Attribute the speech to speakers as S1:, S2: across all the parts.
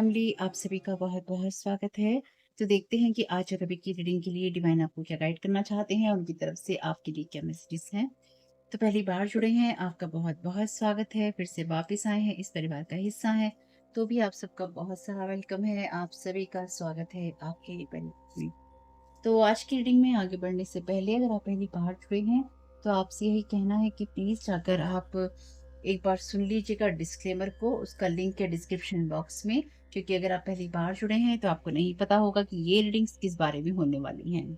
S1: Family, आप सभी का बहुत-बहुत स्वागत है। तो देखते हैं कि आज और अभी की रीडिंग के लिए डिवाइन आपको क्या गाइड करना चाहते हैं, उनकी तरफ से आपके लिए क्या मैसेजेस हैं। तो पहली बार जुड़े हैं, आपका बहुत-बहुत स्वागत है। फिर से वापस आए हैं, इस परिवार का हिस्सा हैं, तो भी आप सबका बहुत सारा वेलकम है। आप सभी का स्वागत है आपके परिवार में। तो आज की रीडिंग में आगे बढ़ने से पहले अगर आप पहली बार जुड़े हैं, तो आपसे यही कहना है कि प्लीज़ जाकर आप एक बार सुन लीजिएगा डिस्क्लेमर को, उसका लिंक है डिस्क्रिप्शन बॉक्स में। क्योंकि अगर आप पहली बार जुड़े हैं तो आपको नहीं पता होगा कि ये रीडिंग्स किस बारे में होने वाली हैं।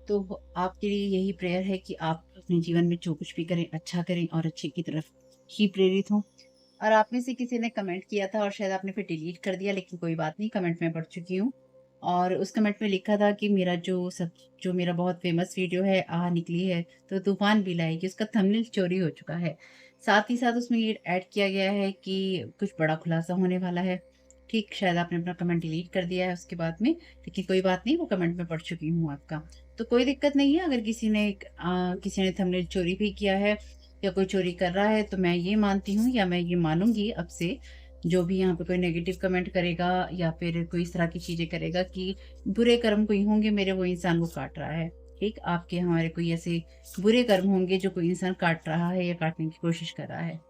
S1: तो आपके लिए यही प्रेयर है कि आप अपने जीवन में जो कुछ भी करें अच्छा करें और अच्छे की तरफ ही प्रेरित हों। और आप में से किसी ने कमेंट किया था और शायद आपने फिर डिलीट कर दिया, लेकिन कोई बात नहीं, कमेंट मैं पढ़ चुकी हूँ। और उस कमेंट में लिखा था कि जो मेरा बहुत फेमस वीडियो है आ निकली है तो तूफान भी लाएगी, उसका थंबनेल चोरी हो चुका है। साथ ही साथ उसमें ये ऐड किया गया है कि कुछ बड़ा खुलासा होने वाला है। ठीक, शायद आपने अपना कमेंट डिलीट कर दिया है उसके बाद में, लेकिन कोई बात नहीं, वो कमेंट मैं पढ़ चुकी हूँ आपका। तो कोई दिक्कत नहीं है, अगर किसी ने थंबनेल चोरी भी किया है या कोई चोरी कर रहा है, तो मैं ये मानती हूँ या मैं ये मानूँगी अब से, जो भी यहाँ पे कोई नेगेटिव कमेंट करेगा या फिर कोई इस तरह की चीज़ें करेगा कि बुरे कर्म कोई होंगे मेरे, वो इंसान वो काट रहा है। ठीक? आपके हमारे कोई ऐसे बुरे कर्म होंगे जो कोई इंसान काट रहा है या काटने की कोशिश कर रहा है।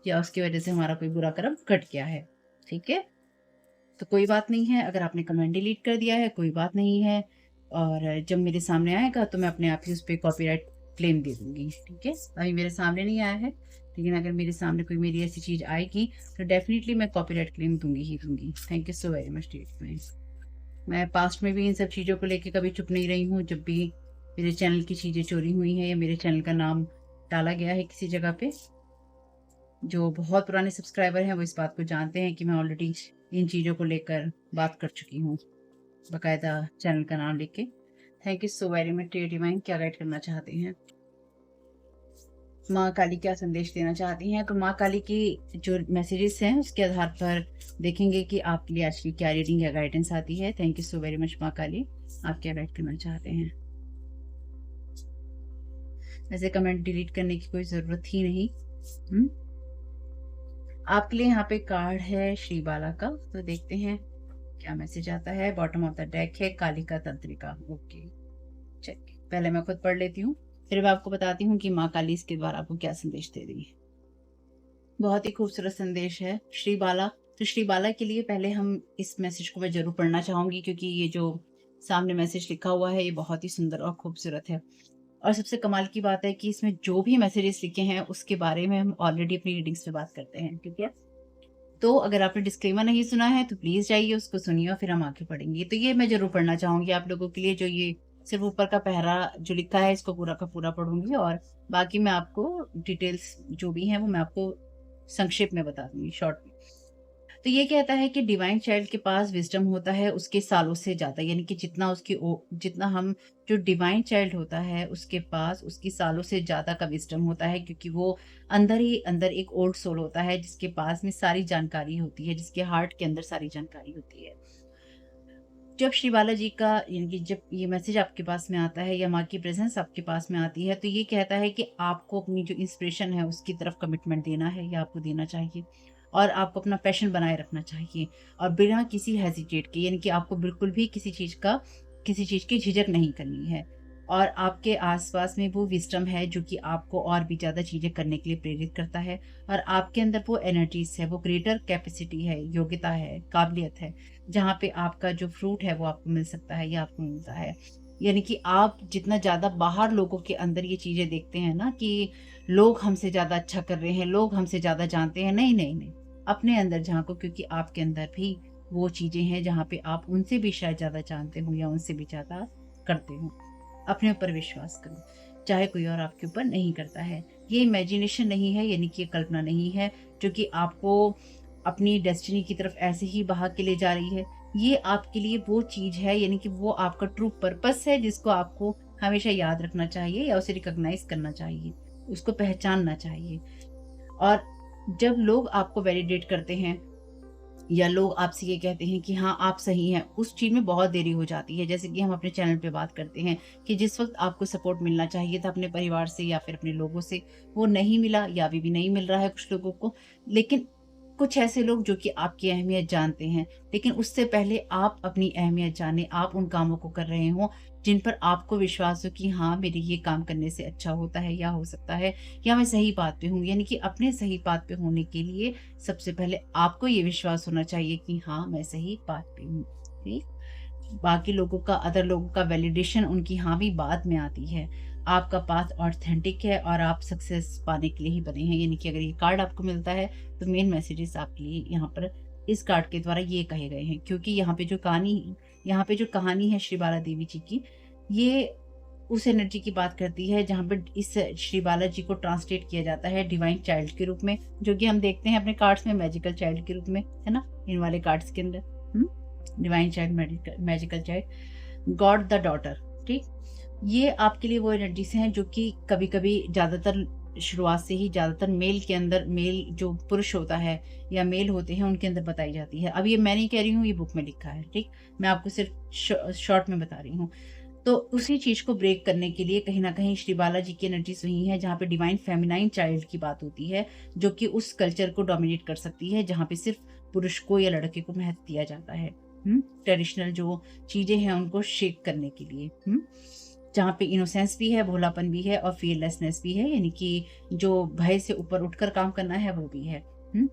S1: या उसकी वज़ह से हमारा कोई बुरा कर्म कट गया है। ठीक है? तो कोई बात नहीं है, अगर आपने कमेंट डिलीट कर दिया है, कोई बात नहीं है। और जब मेरे सामने आएगा तो मैं अपने आप ही उस पे कॉपीराइट क्लेम दे दूँगी, ठीक है? अभी मेरे सामने नहीं आया है, लेकिन अगर मेरे सामने कोई मेरी ऐसी चीज़ आएगी, तो डेफ़िनिटली मैं कॉपीराइट क्लेम दूँगी ही दूँगी। Thank you so very much dear. मैं पास्ट में भी इन सब चीज़ों को लेके कभी चुप नहीं रही हूँ, जब भी मेरे चैनल की चीज़ें चोरी हुई हैं या मेरे चैनल का नाम डाला गया है किसी जगह पे। जो बहुत पुराने सब्सक्राइबर हैं, वो इस बात को जानते हैं कि मैं ऑलरेडी इन चीज़ों को लेकर बात कर चुकी हूँ, बाकायदा चैनल का नाम लिख के। Thank you so very much dear divine, क्या गाइड करना चाहते हैं? माँ काली क्या संदेश देना चाहती हैं? तो माँ काली की जो मैसेजेस हैं, उसके आधार पर देखेंगे कि आपके लिए आज की क्या रीडिंग या गाइडेंस आती है। Thank you so very much माँ काली, आप क्या गाइड करना चाहते हैं? वैसे कमेंट डिलीट करने की कोई ज़रूरत ही नहीं। हुँ? आपके लिए यहाँ पे कार्ड है श्री बाला का, तो देखते हैं क्या मैसेज आता है। बॉटम ऑफ द डेक है कालिका तंत्रिका। ओके, चलिए पहले मैं खुद पढ़ लेती हूँ, फिर मैं आपको बताती हूँ कि माँ काली इसके द्वारा आपको क्या संदेश दे रही है। बहुत ही खूबसूरत संदेश है श्री बाला। तो श्री बाला के लिए पहले हम इस मैसेज को मैं ज़रूर पढ़ना चाहूँगी, क्योंकि ये जो सामने मैसेज लिखा हुआ है ये बहुत ही सुंदर और खूबसूरत है। और सबसे कमाल की बात है कि इसमें जो भी मैसेजेस लिखे हैं उसके बारे में हम ऑलरेडी अपनी रीडिंग्स में बात करते हैं, ठीक है? तो अगर आपने डिस्क्लेमर नहीं सुना है तो प्लीज़ जाइए उसको सुनिए और फिर हम आगे बढ़ेंगे। तो ये मैं ज़रूर पढ़ना चाहूँगी आप लोगों के लिए, जो ये सिर्फ़ ऊपर का पहरा जो लिखा है इसको पूरा का पूरा पढ़ूँगी, और बाकी मैं आपको डिटेल्स जो भी हैं वो मैं आपको संक्षेप में बता दूँगी, शॉर्ट में। तो ये कहता है कि डिवाइन चाइल्ड के पास विज़डम होता है उसके सालों से ज़्यादा, यानी कि जितना हम जो डिवाइन चाइल्ड होता है उसके पास उसकी सालों से ज़्यादा का विज़डम होता है, क्योंकि वो अंदर ही अंदर एक ओल्ड सोल होता है जिसके पास में सारी जानकारी होती है, जिसके हार्ट के अंदर सारी जानकारी होती है। जब श्री बालाजी का यानी कि जब ये मैसेज आपके पास में आता है या माँ की प्रेज़ेंस आपके पास में आती है, तो ये कहता है कि आपको अपनी जो इंस्पिरेशन है उसकी तरफ कमिटमेंट देना है या आपको देना चाहिए, और आपको अपना पैशन बनाए रखना चाहिए, और बिना किसी हेजिटेट के, यानी कि आपको बिल्कुल भी किसी चीज़ की झिझक नहीं करनी है। और आपके आस-पास में वो विज़डम है जो कि आपको और भी ज़्यादा चीज़ें करने के लिए प्रेरित करता है, और आपके अंदर वो एनर्जीज़ है, वो ग्रेटर कैपेसिटी है, योग्यता है, काबिलियत है, जहाँ पे आपका जो फ्रूट है वो आपको मिल सकता है या आपको मिलता है। यानी कि आप जितना ज़्यादा बाहर लोगों के अंदर ये चीज़ें देखते हैं ना कि लोग हमसे ज़्यादा अच्छा कर रहे हैं, लोग हमसे ज़्यादा जानते हैं, नहीं, नहीं, नहीं। अपने अंदर झाँको, क्योंकि आपके अंदर भी वो चीज़ें हैं जहाँ पे आप उनसे भी शायद ज़्यादा जानते हो या उनसे भी ज़्यादा करते हो। अपने ऊपर विश्वास करो, चाहे कोई और आपके ऊपर नहीं करता है। ये इमेजिनेशन नहीं है, यानी कि ये कल्पना नहीं है, जो कि आपको अपनी डेस्टिनी की तरफ ऐसे ही बहा के ले जा रही है। ये आपके लिए वो चीज़ है, यानी कि वो आपका ट्रू पर्पस है जिसको आपको हमेशा याद रखना चाहिए या उसे रिकॉग्नाइज़ करना चाहिए, उसको पहचानना चाहिए। और जब लोग आपको वैलिडेट करते हैं या लोग आपसे ये कहते हैं कि हाँ, आप सही हैं, उस चीज़ में बहुत देरी हो जाती है। जैसे कि हम अपने चैनल पे बात करते हैं कि जिस वक़्त आपको सपोर्ट मिलना चाहिए था अपने परिवार से या फिर अपने लोगों से, वो नहीं मिला या अभी भी नहीं मिल रहा है कुछ लोगों को। लेकिन कुछ ऐसे लोग जो कि आपकी अहमियत जानते हैं, लेकिन उससे पहले आप अपनी अहमियत जानें, आप उन कामों को कर रहे हों जिन पर आपको विश्वास हो कि हाँ, मेरे ये काम करने से अच्छा होता है या हो सकता है या मैं सही बात पे हूँ। यानी कि अपने सही बात पे होने के लिए सबसे पहले आपको ये विश्वास होना चाहिए कि हाँ, मैं सही बात पे हूँ। ठीक? बाकी लोगों का, अदर लोगों का वैलिडेशन, उनकी हामी बाद में आती है। आपका पाथ ऑथेंटिक है और आप सक्सेस पाने के लिए ही बने हैं। यानी कि अगर ये कार्ड आपको मिलता है तो मेन मैसेजेस आपके लिए यहाँ पर इस कार्ड के द्वारा ये कहे गए हैं, क्योंकि यहाँ पे जो कहानी है श्री बाला देवी जी की, ये उस एनर्जी की बात करती है जहाँ पे इस श्री बाला जी को ट्रांसलेट किया जाता है डिवाइन चाइल्ड के रूप में, जो कि हम देखते हैं अपने कार्ड्स में मैजिकल चाइल्ड के रूप में, है ना? इन वाले कार्ड्स के अंदर divine child, magical child, God the daughter. ठीक, ये आपके लिए वो एनर्जीज हैं जो कि कभी कभी ज़्यादातर शुरुआत से ही ज़्यादातर मेल के अंदर, मेल जो पुरुष होता है या मेल होते हैं उनके अंदर बताई जाती है। अब ये मैं नहीं कह रही हूँ, ये बुक में लिखा है। ठीक, मैं आपको सिर्फ शॉर्ट में बता रही हूँ। तो उसी चीज़ को ब्रेक करने के लिए कहीं न कहीं श्री बाला जी की एनर्जीज़ वही हैं जहाँ पे डिवाइन फेमिनाइन चाइल्ड की बात होती है, जो कि उस कल्चर को डोमिनेट कर सकती है जहाँ पे सिर्फ़ पुरुष को या लड़के को महत्व दिया जाता है। ट्रेडिशनल जो चीज़ें हैं उनको शेक करने के लिए। जहाँ पे इनोसेंस भी है, भोलापन भी है और फियरलेसनेस भी है, यानी कि जो भय से ऊपर उठकर काम करना है वो भी है। हुँ?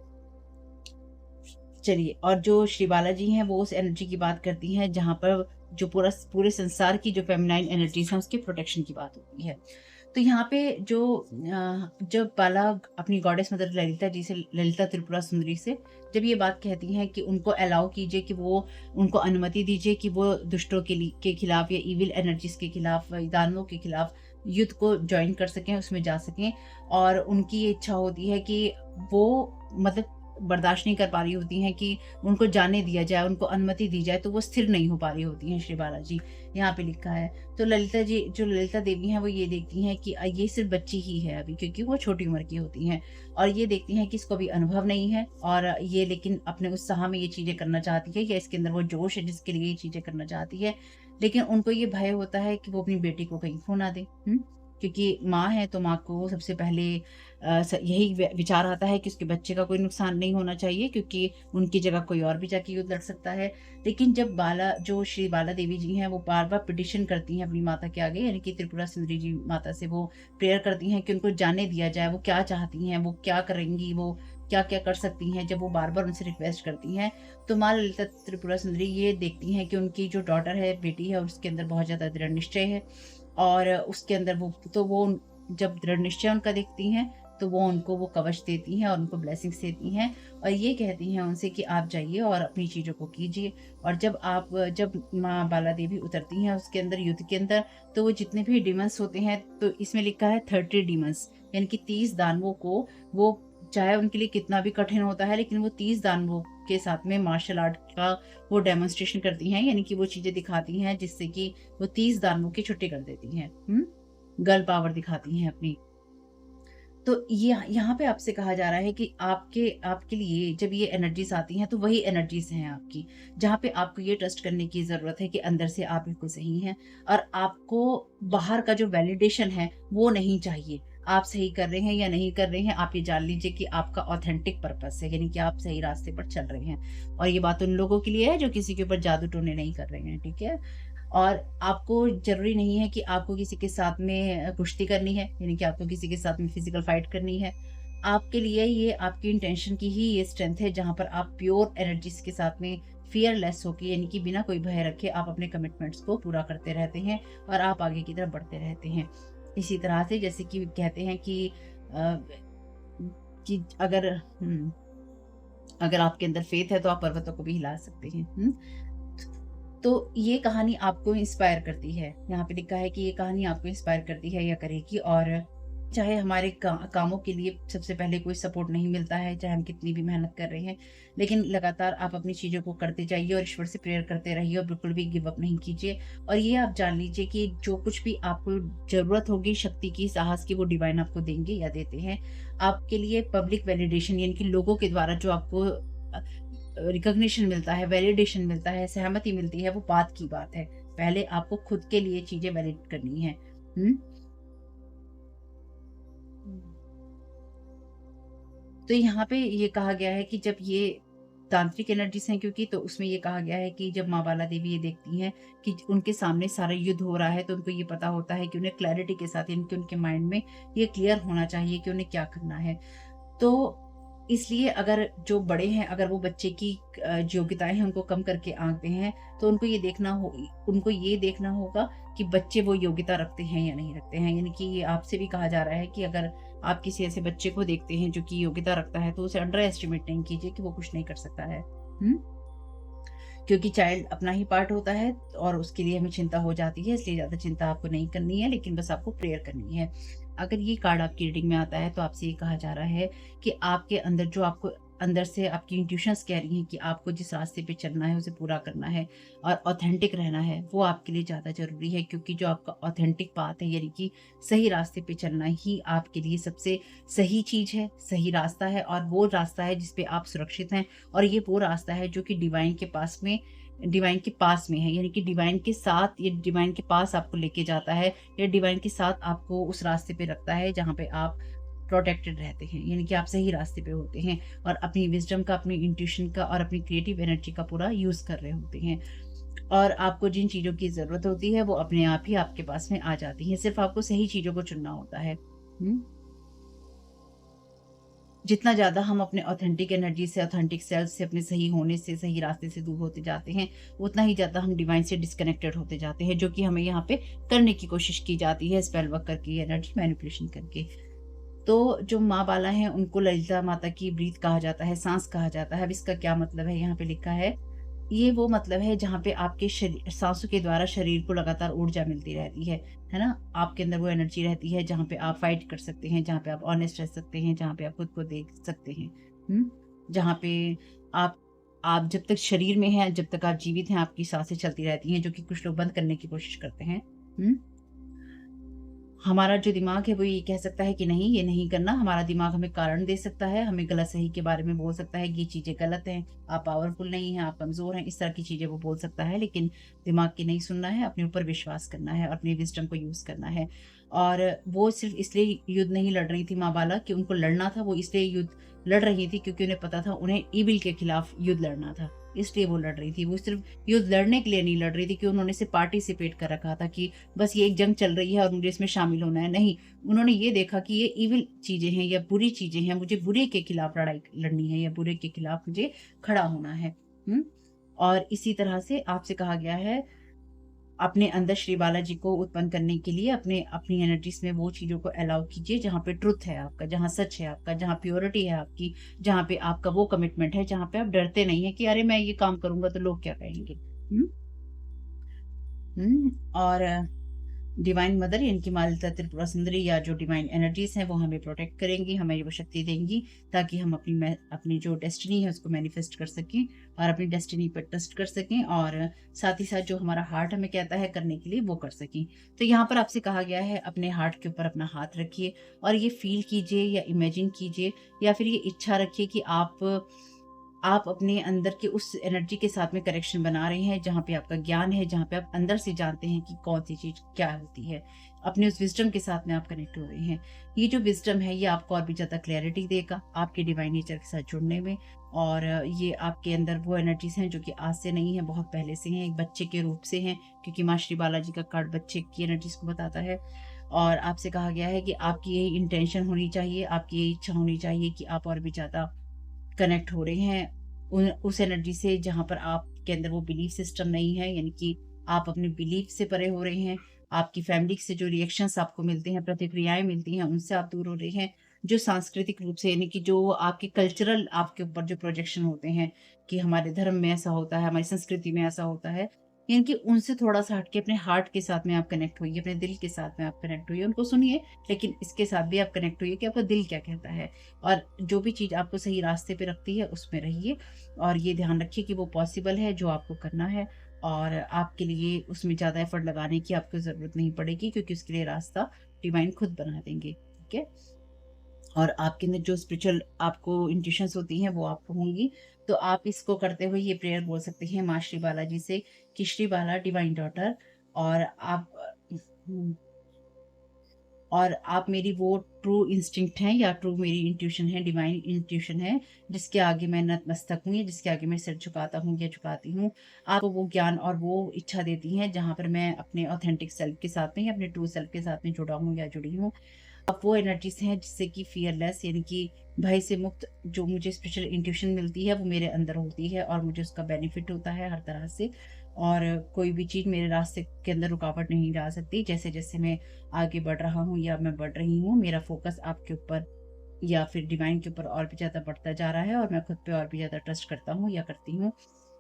S1: चलिए, और जो श्री बाला जी हैं वो उस एनर्जी की बात करती हैं जहाँ पर जो पूरे संसार की जो फेमिनाइन एनर्जीज हैं उसके प्रोटेक्शन की बात होती है। तो यहाँ पे जो जब बाला अपनी गॉडेस मदर ललिता जी से, ललिता त्रिपुरा सुंदरी से जब ये बात कहती हैं कि उनको अलाउ कीजिए, कि वो उनको अनुमति दीजिए कि वो दुष्टों के खिलाफ या इविल एनर्जीज के खिलाफ, दानवों के खिलाफ युद्ध को ज्वाइन कर सकें, उसमें जा सकें, और उनकी ये इच्छा होती है कि वो मतलब बर्दाश्त नहीं कर पा रही होती हैं कि उनको जाने दिया जाए, उनको अनुमति दी जाए, तो वो स्थिर नहीं हो पा रही होती हैं श्री बाला जी, यहाँ पे लिखा है। तो ललिता जी, जो ललिता देवी हैं, वो ये देखती हैं कि ये सिर्फ बच्ची ही है अभी, क्योंकि वो छोटी उम्र की होती हैं, और ये देखती हैं कि इसको अभी अनुभव नहीं है, और ये लेकिन अपने उत्साह में ये चीज़ें करना चाहती है, या इसके अंदर वो जोश है जिसके लिए ये चीज़ें करना चाहती है। लेकिन उनको ये भय होता है कि वो अपनी बेटी को कहीं खो ना दे। क्योंकि माँ है तो माँ को सबसे पहले यही विचार आता है कि उसके बच्चे का कोई नुकसान नहीं होना चाहिए, क्योंकि उनकी जगह कोई और भी जाके युद्ध लड़ सकता है। लेकिन जब जो श्री बाला देवी जी हैं, वो बार-बार पिटिशन करती हैं अपनी माता के आगे, यानी कि त्रिपुरा सुंदरी जी माता से वो प्रेयर करती हैं कि उनको जाने दिया जाए, वो क्या चाहती हैं, वो क्या करेंगी, वो क्या-क्या कर सकती हैं। जब वो बार-बार उनसे रिक्वेस्ट करती हैं, तो माँ ललिता त्रिपुरा सुंदरी ये देखती हैं कि उनकी जो डॉटर है, बेटी है, उसके अंदर बहुत ज़्यादा दृढ़ निश्चय है, और उसके अंदर वो जब दृढ़ निश्चय उनका देखती हैं, तो वो उनको वो कवच देती हैं और उनको ब्लेसिंग्स देती हैं, और ये कहती हैं उनसे कि आप जाइए और अपनी चीज़ों को कीजिए। और जब माँ बाला देवी उतरती हैं उसके अंदर, युद्ध के अंदर, तो वो जितने भी डीमंस होते हैं, तो इसमें लिखा है 30 डीमंस, यानी कि 30 दानवों को वो, चाहे उनके लिए कितना भी कठिन होता है, लेकिन वो 30 दानवों के साथ में मार्शल आर्ट का वो डेमोन्स्ट्रेशन करती हैं, यानी कि वो चीज़ें दिखाती हैं जिससे कि वो 30 दानवों की छुट्टी कर देती हैं। गर्ल पावर दिखाती हैं अपनी। तो ये यहाँ पे आपसे कहा जा रहा है कि आपके लिए जब ये एनर्जीज़ आती हैं, तो वही एनर्जीज़ हैं आपकी, जहाँ पे आपको ये ट्रस्ट करने की ज़रूरत है कि अंदर से आप बिल्कुल सही हैं, और आपको बाहर का जो वैलिडेशन है, वो नहीं चाहिए। आप सही कर रहे हैं या नहीं कर रहे हैं, आप ये जान लीजिए कि आपका ऑथेंटिक पर्पस है, यानी कि आप सही रास्ते पर चल रहे हैं। और ये बात उन लोगों के लिए है जो किसी के ऊपर जादू टोने नहीं कर रहे हैं, ठीक है? और आपको ज़रूरी नहीं है कि आपको किसी के साथ में कुश्ती करनी है, यानी कि आपको किसी के साथ में फिज़िकल फाइट करनी है। आपके लिए ये आपकी इंटेंशन की ही ये स्ट्रेंथ है, जहाँ पर आप प्योर एनर्जीज़ के साथ में फ़ियरलेस होके, यानी कि बिना कोई भय रखे, आप अपने कमिटमेंट्स को पूरा करते रहते हैं और आप आगे की तरफ बढ़ते रहते हैं। इसी तरह से जैसे कि कहते हैं अ, कि अगर आपके अंदर फ़ेथ है तो आप पर्वतों को भी हिला सकते हैं। तो ये कहानी आपको इंस्पायर करती है। यहाँ पे लिखा है कि ये कहानी आपको इंस्पायर करती है या करेगी, और चाहे हमारे कामों के लिए सबसे पहले कोई सपोर्ट नहीं मिलता है, चाहे हम कितनी भी मेहनत कर रहे हैं, लेकिन लगातार आप अपनी चीज़ों को करते जाइए और ईश्वर से प्रेयर करते रहिए, और बिल्कुल भी गिव अप नहीं कीजिए। और ये आप जान लीजिए कि जो कुछ भी आपको ज़रूरत होगी शक्ति की, साहस की, वो डिवाइन आपको देंगे या देते हैं। आपके लिए पब्लिक वैलिडेशन, यानी कि लोगों के द्वारा जो आपको रिकॉग्निशन मिलता है, वैलिडेशन मिलता है, सहमति मिलती है, वो बात की बात है। पहले आपको खुद के लिए चीज़ें वैलिड करनी है। हुँ? तो यहाँ पे ये कहा गया है कि जब ये तांत्रिक एनर्जीज हैं, क्योंकि तो उसमें ये कहा गया है कि जब माँ बाला देवी ये देखती हैं कि उनके सामने सारा युद्ध हो रहा है, तो उनको ये पता होता है कि उन्हें क्लैरिटी के साथ, यानी कि उनके माइंड में ये क्लियर होना चाहिए कि उन्हें क्या करना है। तो इसलिए अगर जो बड़े हैं, अगर वो बच्चे की जो योग्यताएँ हैं उनको कम करके आंकते हैं, तो उनको ये देखना होगा कि बच्चे वो योग्यता रखते हैं या नहीं रखते हैं। यानी कि ये आपसे भी कहा जा रहा है कि अगर आप किसी ऐसे बच्चे को देखते हैं जो कि योग्यता रखता है, तो उसे अंडर एस्टिमेट नहीं कीजिए कि वो कुछ नहीं कर सकता है। हुँ? क्योंकि चाइल्ड अपना ही पार्ट होता है और उसके लिए हमें चिंता हो जाती है, इसलिए ज़्यादा चिंता आपको नहीं करनी है, लेकिन बस आपको प्रेयर करनी है। अगर ये कार्ड आपकी रीडिंग में आता है, तो आपसे ये कहा जा रहा है कि आपके अंदर जो आपको अंदर से आपकी इंट्यूशंस कह रही हैं कि आपको जिस रास्ते पे चलना है, उसे पूरा करना है और ऑथेंटिक रहना है, वो आपके लिए ज़्यादा ज़रूरी है, क्योंकि जो आपका ऑथेंटिक पाथ है, यानी कि सही रास्ते पे चलना ही आपके लिए सबसे सही चीज़ है, सही रास्ता है और वो रास्ता है जिस पे आप सुरक्षित हैं। और ये वो रास्ता है जो कि डिवाइन के पास में है, यानी कि डिवाइन के साथ, ये डिवाइन के पास आपको लेके जाता है, या डिवाइन के साथ आपको उस रास्ते पे रखता है जहाँ पे आप प्रोटेक्टेड रहते हैं, यानी कि आप सही रास्ते पे होते हैं और अपनी विज़डम का, अपनी इंट्यूशन का और अपनी क्रिएटिव एनर्जी का पूरा यूज़ कर रहे होते हैं। और आपको जिन चीज़ों की ज़रूरत होती है, वो अपने आप ही आपके पास में आ जाती हैं, सिर्फ़ आपको सही चीज़ों को चुनना होता है। हुँ? जितना ज़्यादा हम अपने ऑथेंटिक एनर्जी से, ऑथेंटिक सेल्फ से, अपने सही होने से, सही रास्ते से दूर होते जाते हैं, उतना ही ज़्यादा हम डिवाइन से डिस्कनेक्टेड होते जाते हैं, जो कि हमें यहाँ पे करने की कोशिश की जाती है, स्पेल वर्क करके, एनर्जी मैनिपुलेशन करके। तो जो माँ बाला हैं, उनको ललिता माता की ब्रीथ कहा जाता है, साँस कहा जाता है। अब इसका क्या मतलब है, यहाँ पे लिखा है, ये वो मतलब है जहाँ पे आपके साँसों के द्वारा शरीर को लगातार ऊर्जा मिलती रहती है ना? आपके अंदर वो एनर्जी रहती है जहाँ पे आप फाइट कर सकते हैं, जहाँ पे आप ऑनेस्ट रह सकते हैं, जहाँ पे आप खुद को देख सकते हैं। हुँ? जहाँ पे आप आप जब तक शरीर में हैं, जब तक आप जीवित हैं, आपकी साँसें चलती रहती हैं, जो कि कुछ लोग बंद करने की कोशिश करते हैं। हुँ? हमारा जो दिमाग है वो ये कह सकता है कि नहीं, ये नहीं करना। हमारा दिमाग हमें कारण दे सकता है, हमें गलत-सही के बारे में बोल सकता है कि ये चीज़ें गलत हैं, आप पावरफुल नहीं हैं, आप कमज़ोर हैं, इस तरह की चीज़ें वो बोल सकता है। लेकिन दिमाग की नहीं सुनना है, अपने ऊपर विश्वास करना है और अपनी विज़डम को यूज़ करना है। और वो सिर्फ़ इसलिए युद्ध नहीं लड़ रही थी माँ बाला कि उनको लड़ना था, वो इसलिए युद्ध लड़ रही थी क्योंकि उन्हें पता था उन्हें ईविल के खिलाफ युद्ध लड़ना था, इसलिए वो लड़ रही थी। वो सिर्फ़ युद्ध लड़ने के लिए नहीं लड़ रही थी कि उन्होंने सिर्फ़ पार्टिसिपेट कर रखा था कि बस ये एक जंग चल रही है और मुझे इसमें शामिल होना है, नहीं। उन्होंने ये देखा कि ये इविल चीज़ें हैं या बुरी चीज़ें हैं, मुझे बुरे के खिलाफ लड़ाई लड़नी है या बुरे के खिलाफ मुझे खड़ा होना है। हुँ? और इसी तरह से आपसे कहा गया है, अपने अंदर श्री बालाजी को उत्पन्न करने के लिए अपनी एनर्जीज़ में वो चीज़ों को अलाउ कीजिए जहाँ पे ट्रुथ है आपका, जहाँ सच है आपका, जहाँ प्योरिटी है आपकी, जहाँ पे आपका वो कमिटमेंट है, जहाँ पे आप डरते नहीं हैं कि अरे मैं ये काम करूँगा तो लोग क्या कहेंगे? हुँ? और डिवाइन मदर यानी कि माँ ललिता त्रिपुरा सुंदरी या जो डिवाइन एनर्जीज़ हैं वो हमें प्रोटेक्ट करेंगी, हमें वो शक्ति देंगी ताकि हम अपनी जो डेस्टिनी है उसको मैनिफेस्ट कर सकें और अपनी डेस्टिनी पर ट्रस्ट कर सकें और साथ ही साथ जो हमारा हार्ट हमें कहता है करने के लिए वो कर सकें। तो यहाँ पर आपसे कहा गया है, अपने हार्ट के ऊपर अपना हाथ रखिए और ये फ़ील कीजिए या इमेजिन कीजिए या फिर ये इच्छा रखिए कि आप अपने अंदर के उस एनर्जी के साथ में कनेक्शन बना रहे हैं, जहाँ पे आपका ज्ञान है, जहाँ पे आप अंदर से जानते हैं कि कौन-सी चीज़ क्या होती है। अपने उस विज़डम के साथ में आप कनेक्ट हो रहे हैं। ये जो विज़डम है, ये आपको और भी ज़्यादा क्लैरिटी देगा, आपके डिवाइन नेचर के साथ जुड़ने में और ये आपके अंदर वो एनर्जीज़ हैं, जो कि आज से नहीं है, बहुत पहले से हैं, एक बच्चे के रूप से हैं, क्योंकि माँ श्री बालाजी का कार्ड बच्चे की एनर्जीज़ को बताता है। और आपसे कहा गया है कि आपकी यही इंटेंशन होनी चाहिए, आपकी यही इच्छा होनी चाहिए कि आप और भी ज़्यादा कनेक्ट हो रहे हैं उस एनर्जी से जहाँ पर आपके अंदर वो बिलीफ सिस्टम नहीं है, यानी कि आप अपने बिलीफ से परे हो रहे हैं। आपकी फैमिली से जो रिएक्शंस आपको मिलते हैं, प्रतिक्रियाएँ मिलती हैं, उनसे आप दूर हो रहे हैं। जो सांस्कृतिक रूप से, यानी कि जो आपके कल्चरल आपके ऊपर जो प्रोजेक्शन होते हैं कि हमारे धर्म में ऐसा होता है, हमारी संस्कृति में ऐसा होता है, यानी कि उनसे थोड़ा-सा हट के अपने हार्ट के साथ में आप कनेक्ट होइए, अपने दिल के साथ में आप कनेक्ट होइए। उनको सुनिए, लेकिन इसके साथ भी आप कनेक्ट होइए कि आपका दिल क्या कहता है और जो भी चीज़ आपको सही रास्ते पे रखती है, उसमें रहिए। और ये ध्यान रखिए कि वो पॉसिबल है जो आपको करना है और आपके लिए उसमें ज़्यादा एफर्ट लगाने की आपको ज़रूरत नहीं पड़ेगी, क्योंकि उसके लिए रास्ता डिवाइन खुद बना देंगे, ठीक है? और आपके अंदर जो स्पिरिचुअल आपको इंट्यूशंस होती हैं वो आपको होंगी। तो आप इसको करते हुए ये प्रेयर बोल सकते हैं माँ श्री बालाजी से कि श्री बाला डिवाइन डॉटर और आप और आप मेरी वो ट्रू इंस्टिंक्ट हैं या ट्रू मेरी इंट्यूशन है, डिवाइन इंट्यूशन है, जिसके आगे मैं नतमस्तक हूँ या जिसके आगे मैं सिर झुकाता हूँ या झुकाती हूँ। आपको वो ज्ञान और वो इच्छा देती हैं जहाँ पर मैं अपने ऑथेंटिक सेल्फ के साथ में या अपने ट्रू सेल्फ के साथ में जुड़ा हूँ या जुड़ी हूँ। अब वो एनर्जीज़ हैं जिससे कि फ़ियरलेस यानी कि भय से मुक्त जो मुझे स्पिरिचुअल इंट्यूशन मिलती है वो मेरे अंदर होती है और मुझे उसका बेनिफिट होता है हर तरह से। और कोई भी चीज़ मेरे रास्ते के अंदर रुकावट नहीं डाल सकती। जैसे-जैसे मैं आगे बढ़ रहा हूँ या मैं बढ़ रही हूँ, मेरा फ़ोकस आपके ऊपर या फिर डिवाइन के ऊपर और भी ज़्यादा बढ़ता जा रहा है और मैं खुद पे और भी ज़्यादा ट्रस्ट करता हूँ या करती हूँ।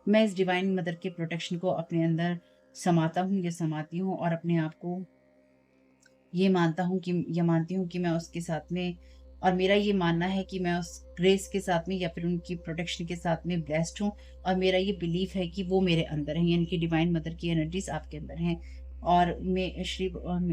S1: मैं इस डिवाइन मदर के प्रोटेक्शन को अपने अंदर समाता हूँ या समाती हूँ और अपने आप को ये मानती हूँ कि मैं उसके साथ में और मेरा ये मानना है कि मैं उस ग्रेस के साथ में या फिर उनकी प्रोटेक्शन के साथ में ब्लेस्ड हूँ और मेरा ये बिलीफ है कि वो मेरे अंदर हैं, यानी कि डिवाइन मदर की एनर्जीज़ आपके अंदर हैं। और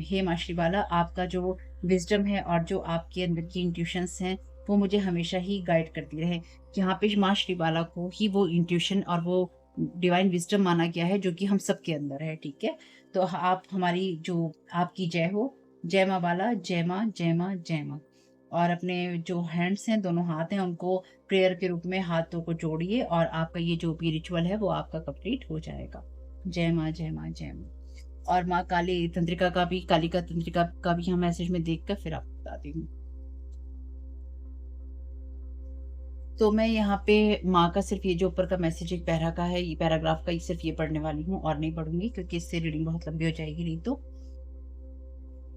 S1: हे माँ श्री बाला, आपका जो विज़डम है और जो आपके अंदर की इंट्यूशंस हैं, वो मुझे हमेशा ही गाइड करती रहें। यहाँ पे माँ श्री बाला को ही वो इंट्यूशन और वो डिवाइन विज़डम माना गया है, जो कि हम सबके अंदर है, ठीक है? तो आप हमारी जो आपकी जय हो। जय माँ बाला, जय माँ, जय माँ, जय माँ। और अपने जो हैंड्स हैं, दोनों हाथ हैं, उनको प्रेयर के रूप में हाथों को जोड़िए और आपका ये जो भी रिचुअल है, वो आपका कंप्लीट हो जाएगा। जय माँ, जय माँ, जय माँ। और माँ काली तंत्रिका का भी कालिका तंत्रिका का भी हम मैसेज में देखकर फिर आपको बताती हूँ। तो मैं यहाँ पे माँ का सिर्फ़ ये जो ऊपर का मैसेज एक पैरा का है, ये पैराग्राफ का ही सिर्फ़ ये पढ़ने वाली हूँ और नहीं पढ़ूँगी क्योंकि इससे रीडिंग बहुत लंबी हो जाएगी नहीं तो।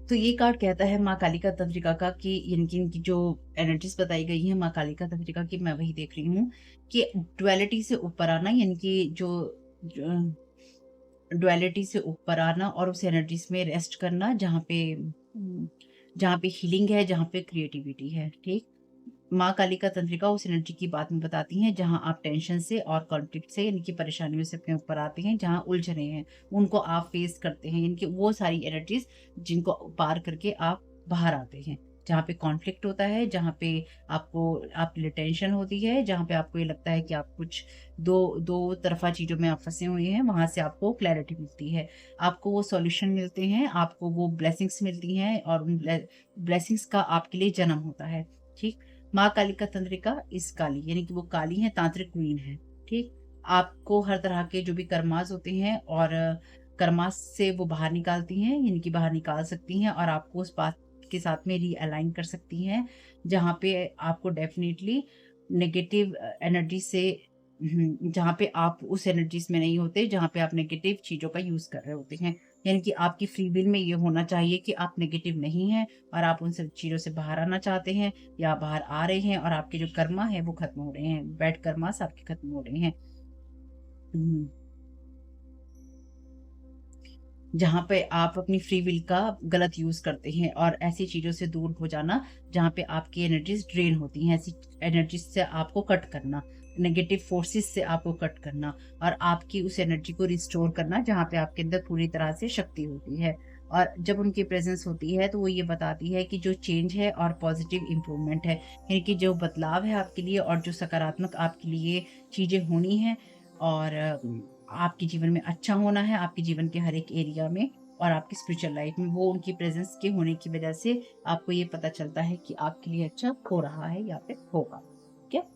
S1: तो ये कार्ड कहता है माँ कालिका तंत्रिका का कि इनकी जो एनर्जीज़ बताई गई हैं माँ कालिका तंत्रिका की, मैं वही देख रही हूँ कि डुअलिटी से ऊपर आना, यानी कि जो डुअलिटी से ऊपर आना और उस एनर्जीज़ में रेस्ट करना जहाँ पे हीलिंग है, जहाँ पे क्रिएटिविटी है, ठीक? माँ कालिका तंत्रिका उस एनर्जी की बात में बताती हैं जहाँ आप टेंशन से और कॉन्फ्लिक्ट से यानी कि परेशानियों से अपने ऊपर आते हैं, जहाँ उलझ रहे हैं, उनको आप फेस करते हैं, यानी कि वो सारी एनर्जीज़ जिनको पार करके आप बाहर आते हैं। जहाँ पे कॉन्फ्लिक्ट होता है, जहाँ पे आपको आपके लिए टेंशन होती है, जहाँ पे आपको ये लगता है कि आप कुछ दो दो तरफ़ा चीज़ों में आप फँसे हुए हैं, वहाँ से आपको क्लैरिटी मिलती है। आपको वो सॉल्यूशन मिलते हैं, आपको वो ब्लेसिंग्स मिलती हैं और उन ब्लेसिंग्स का आपके लिए जन्म होता है, ठीक? माँ कालिका तंत्रिका इस काली यानी कि वो काली हैं, तांत्रिक क्वीन हैं, ठीक? आपको हर तरह के जो भी कर्मास होते हैं और कर्मास से वो बाहर निकालती हैं, यानी कि बाहर निकाल सकती हैं और आपको उस बात के साथ में रीअलाइन कर सकती हैं, जहाँ पे आपको डेफ़िनिटली नेगेटिव एनर्जी से जहाँ पे आप उस एनर्जीज़ में नहीं होते, जहाँ पे आप नेगेटिव चीज़ों का यूज़ कर रहे होते हैं। यानी कि आपकी फ्री विल में ये होना चाहिए कि आप नेगेटिव नहीं हैं और आप उन सब चीज़ों से बाहर आना चाहते हैं या बाहर आ रहे हैं और आपके जो कर्मा है वो खत्म हो रहे हैं, बैड कर्मास आपके खत्म हो रहे हैं। हुँ। जहाँ पे आप अपनी फ्री विल का गलत यूज़ करते हैं और ऐसी चीज़ों से दूर हो जाना, जहाँ पे आपकी एनर्जीज़ ड्रेन होती हैं, ऐसी एनर्जीज़ से आपको कट करना, नेगेटिव फोर्सेस से आपको कट करना और आपकी उस एनर्जी को रिस्टोर करना, जहाँ पे आपके अंदर पूरी तरह से शक्ति होती है। और जब उनकी प्रेज़ेंस होती है, तो वो ये बताती है कि जो चेंज है और पॉज़िटिव इम्प्रूवमेंट है, यानी कि जो बदलाव है आपके लिए और जो सकारात्मक आपके लिए चीज़ें होनी हैं और आपके जीवन में अच्छा होना है, आपके जीवन के हर एक एरिया में और आपकी स्पिरिचुअल लाइफ में, वो उनकी प्रेज़ेंस के होने की वज़ह से आपको ये पता चलता है कि आपके लिए अच्छा हो रहा है या फिर होगा, ठीक है?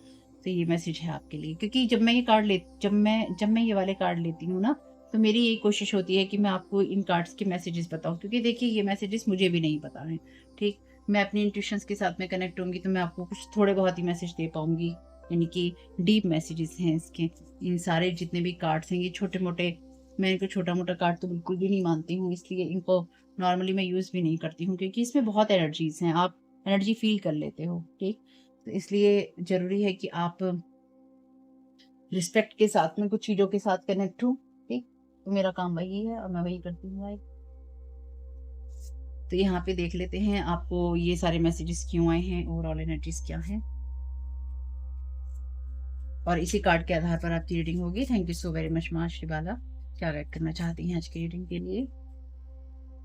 S1: तो ये मैसेज है आपके लिए क्योंकि जब मैं ये वाले कार्ड लेती हूँ ना, तो मेरी यही कोशिश होती है कि मैं आपको इन कार्ड्स के मैसेजेस बताऊँ क्योंकि देखिए ये मैसेजेस मुझे भी नहीं पता हैं, ठीक? मैं अपनी इंट्यूशंस के साथ में कनेक्ट होंगी तो मैं आपको कुछ थोड़े बहुत ही मैसेज दे पाऊँगी, यानी कि डीप मैसेजेस हैं इसके। इन सारे जितने भी कार्ड्स हैं ये छोटे-मोटे, मैं इनको छोटा-मोटा कार्ड तो बिल्कुल भी नहीं मानती हूँ, इसलिए इनको नॉर्मली मैं यूज़ भी नहीं करती हूँ क्योंकि इसमें बहुत एनर्जीज़ हैं, आप एनर्जी फ़ील कर लेते हो, ठीक? तो इसलिए ज़रूरी है कि आप रिस्पेक्ट के साथ में कुछ चीज़ों के साथ कनेक्ट हो, ठीक? तो मेरा काम वही है और मैं वही करती हूँ भाई। तो यहाँ पे देख लेते हैं आपको ये सारे मैसेजेस क्यों आए हैं, ओवरऑल एनर्जीज़ क्या हैं और इसी कार्ड के आधार पर आपकी रीडिंग होगी। Thank you so very much माँ श्री बाला। क्या गाइड करना चाहती हैं आज की रीडिंग के लिए?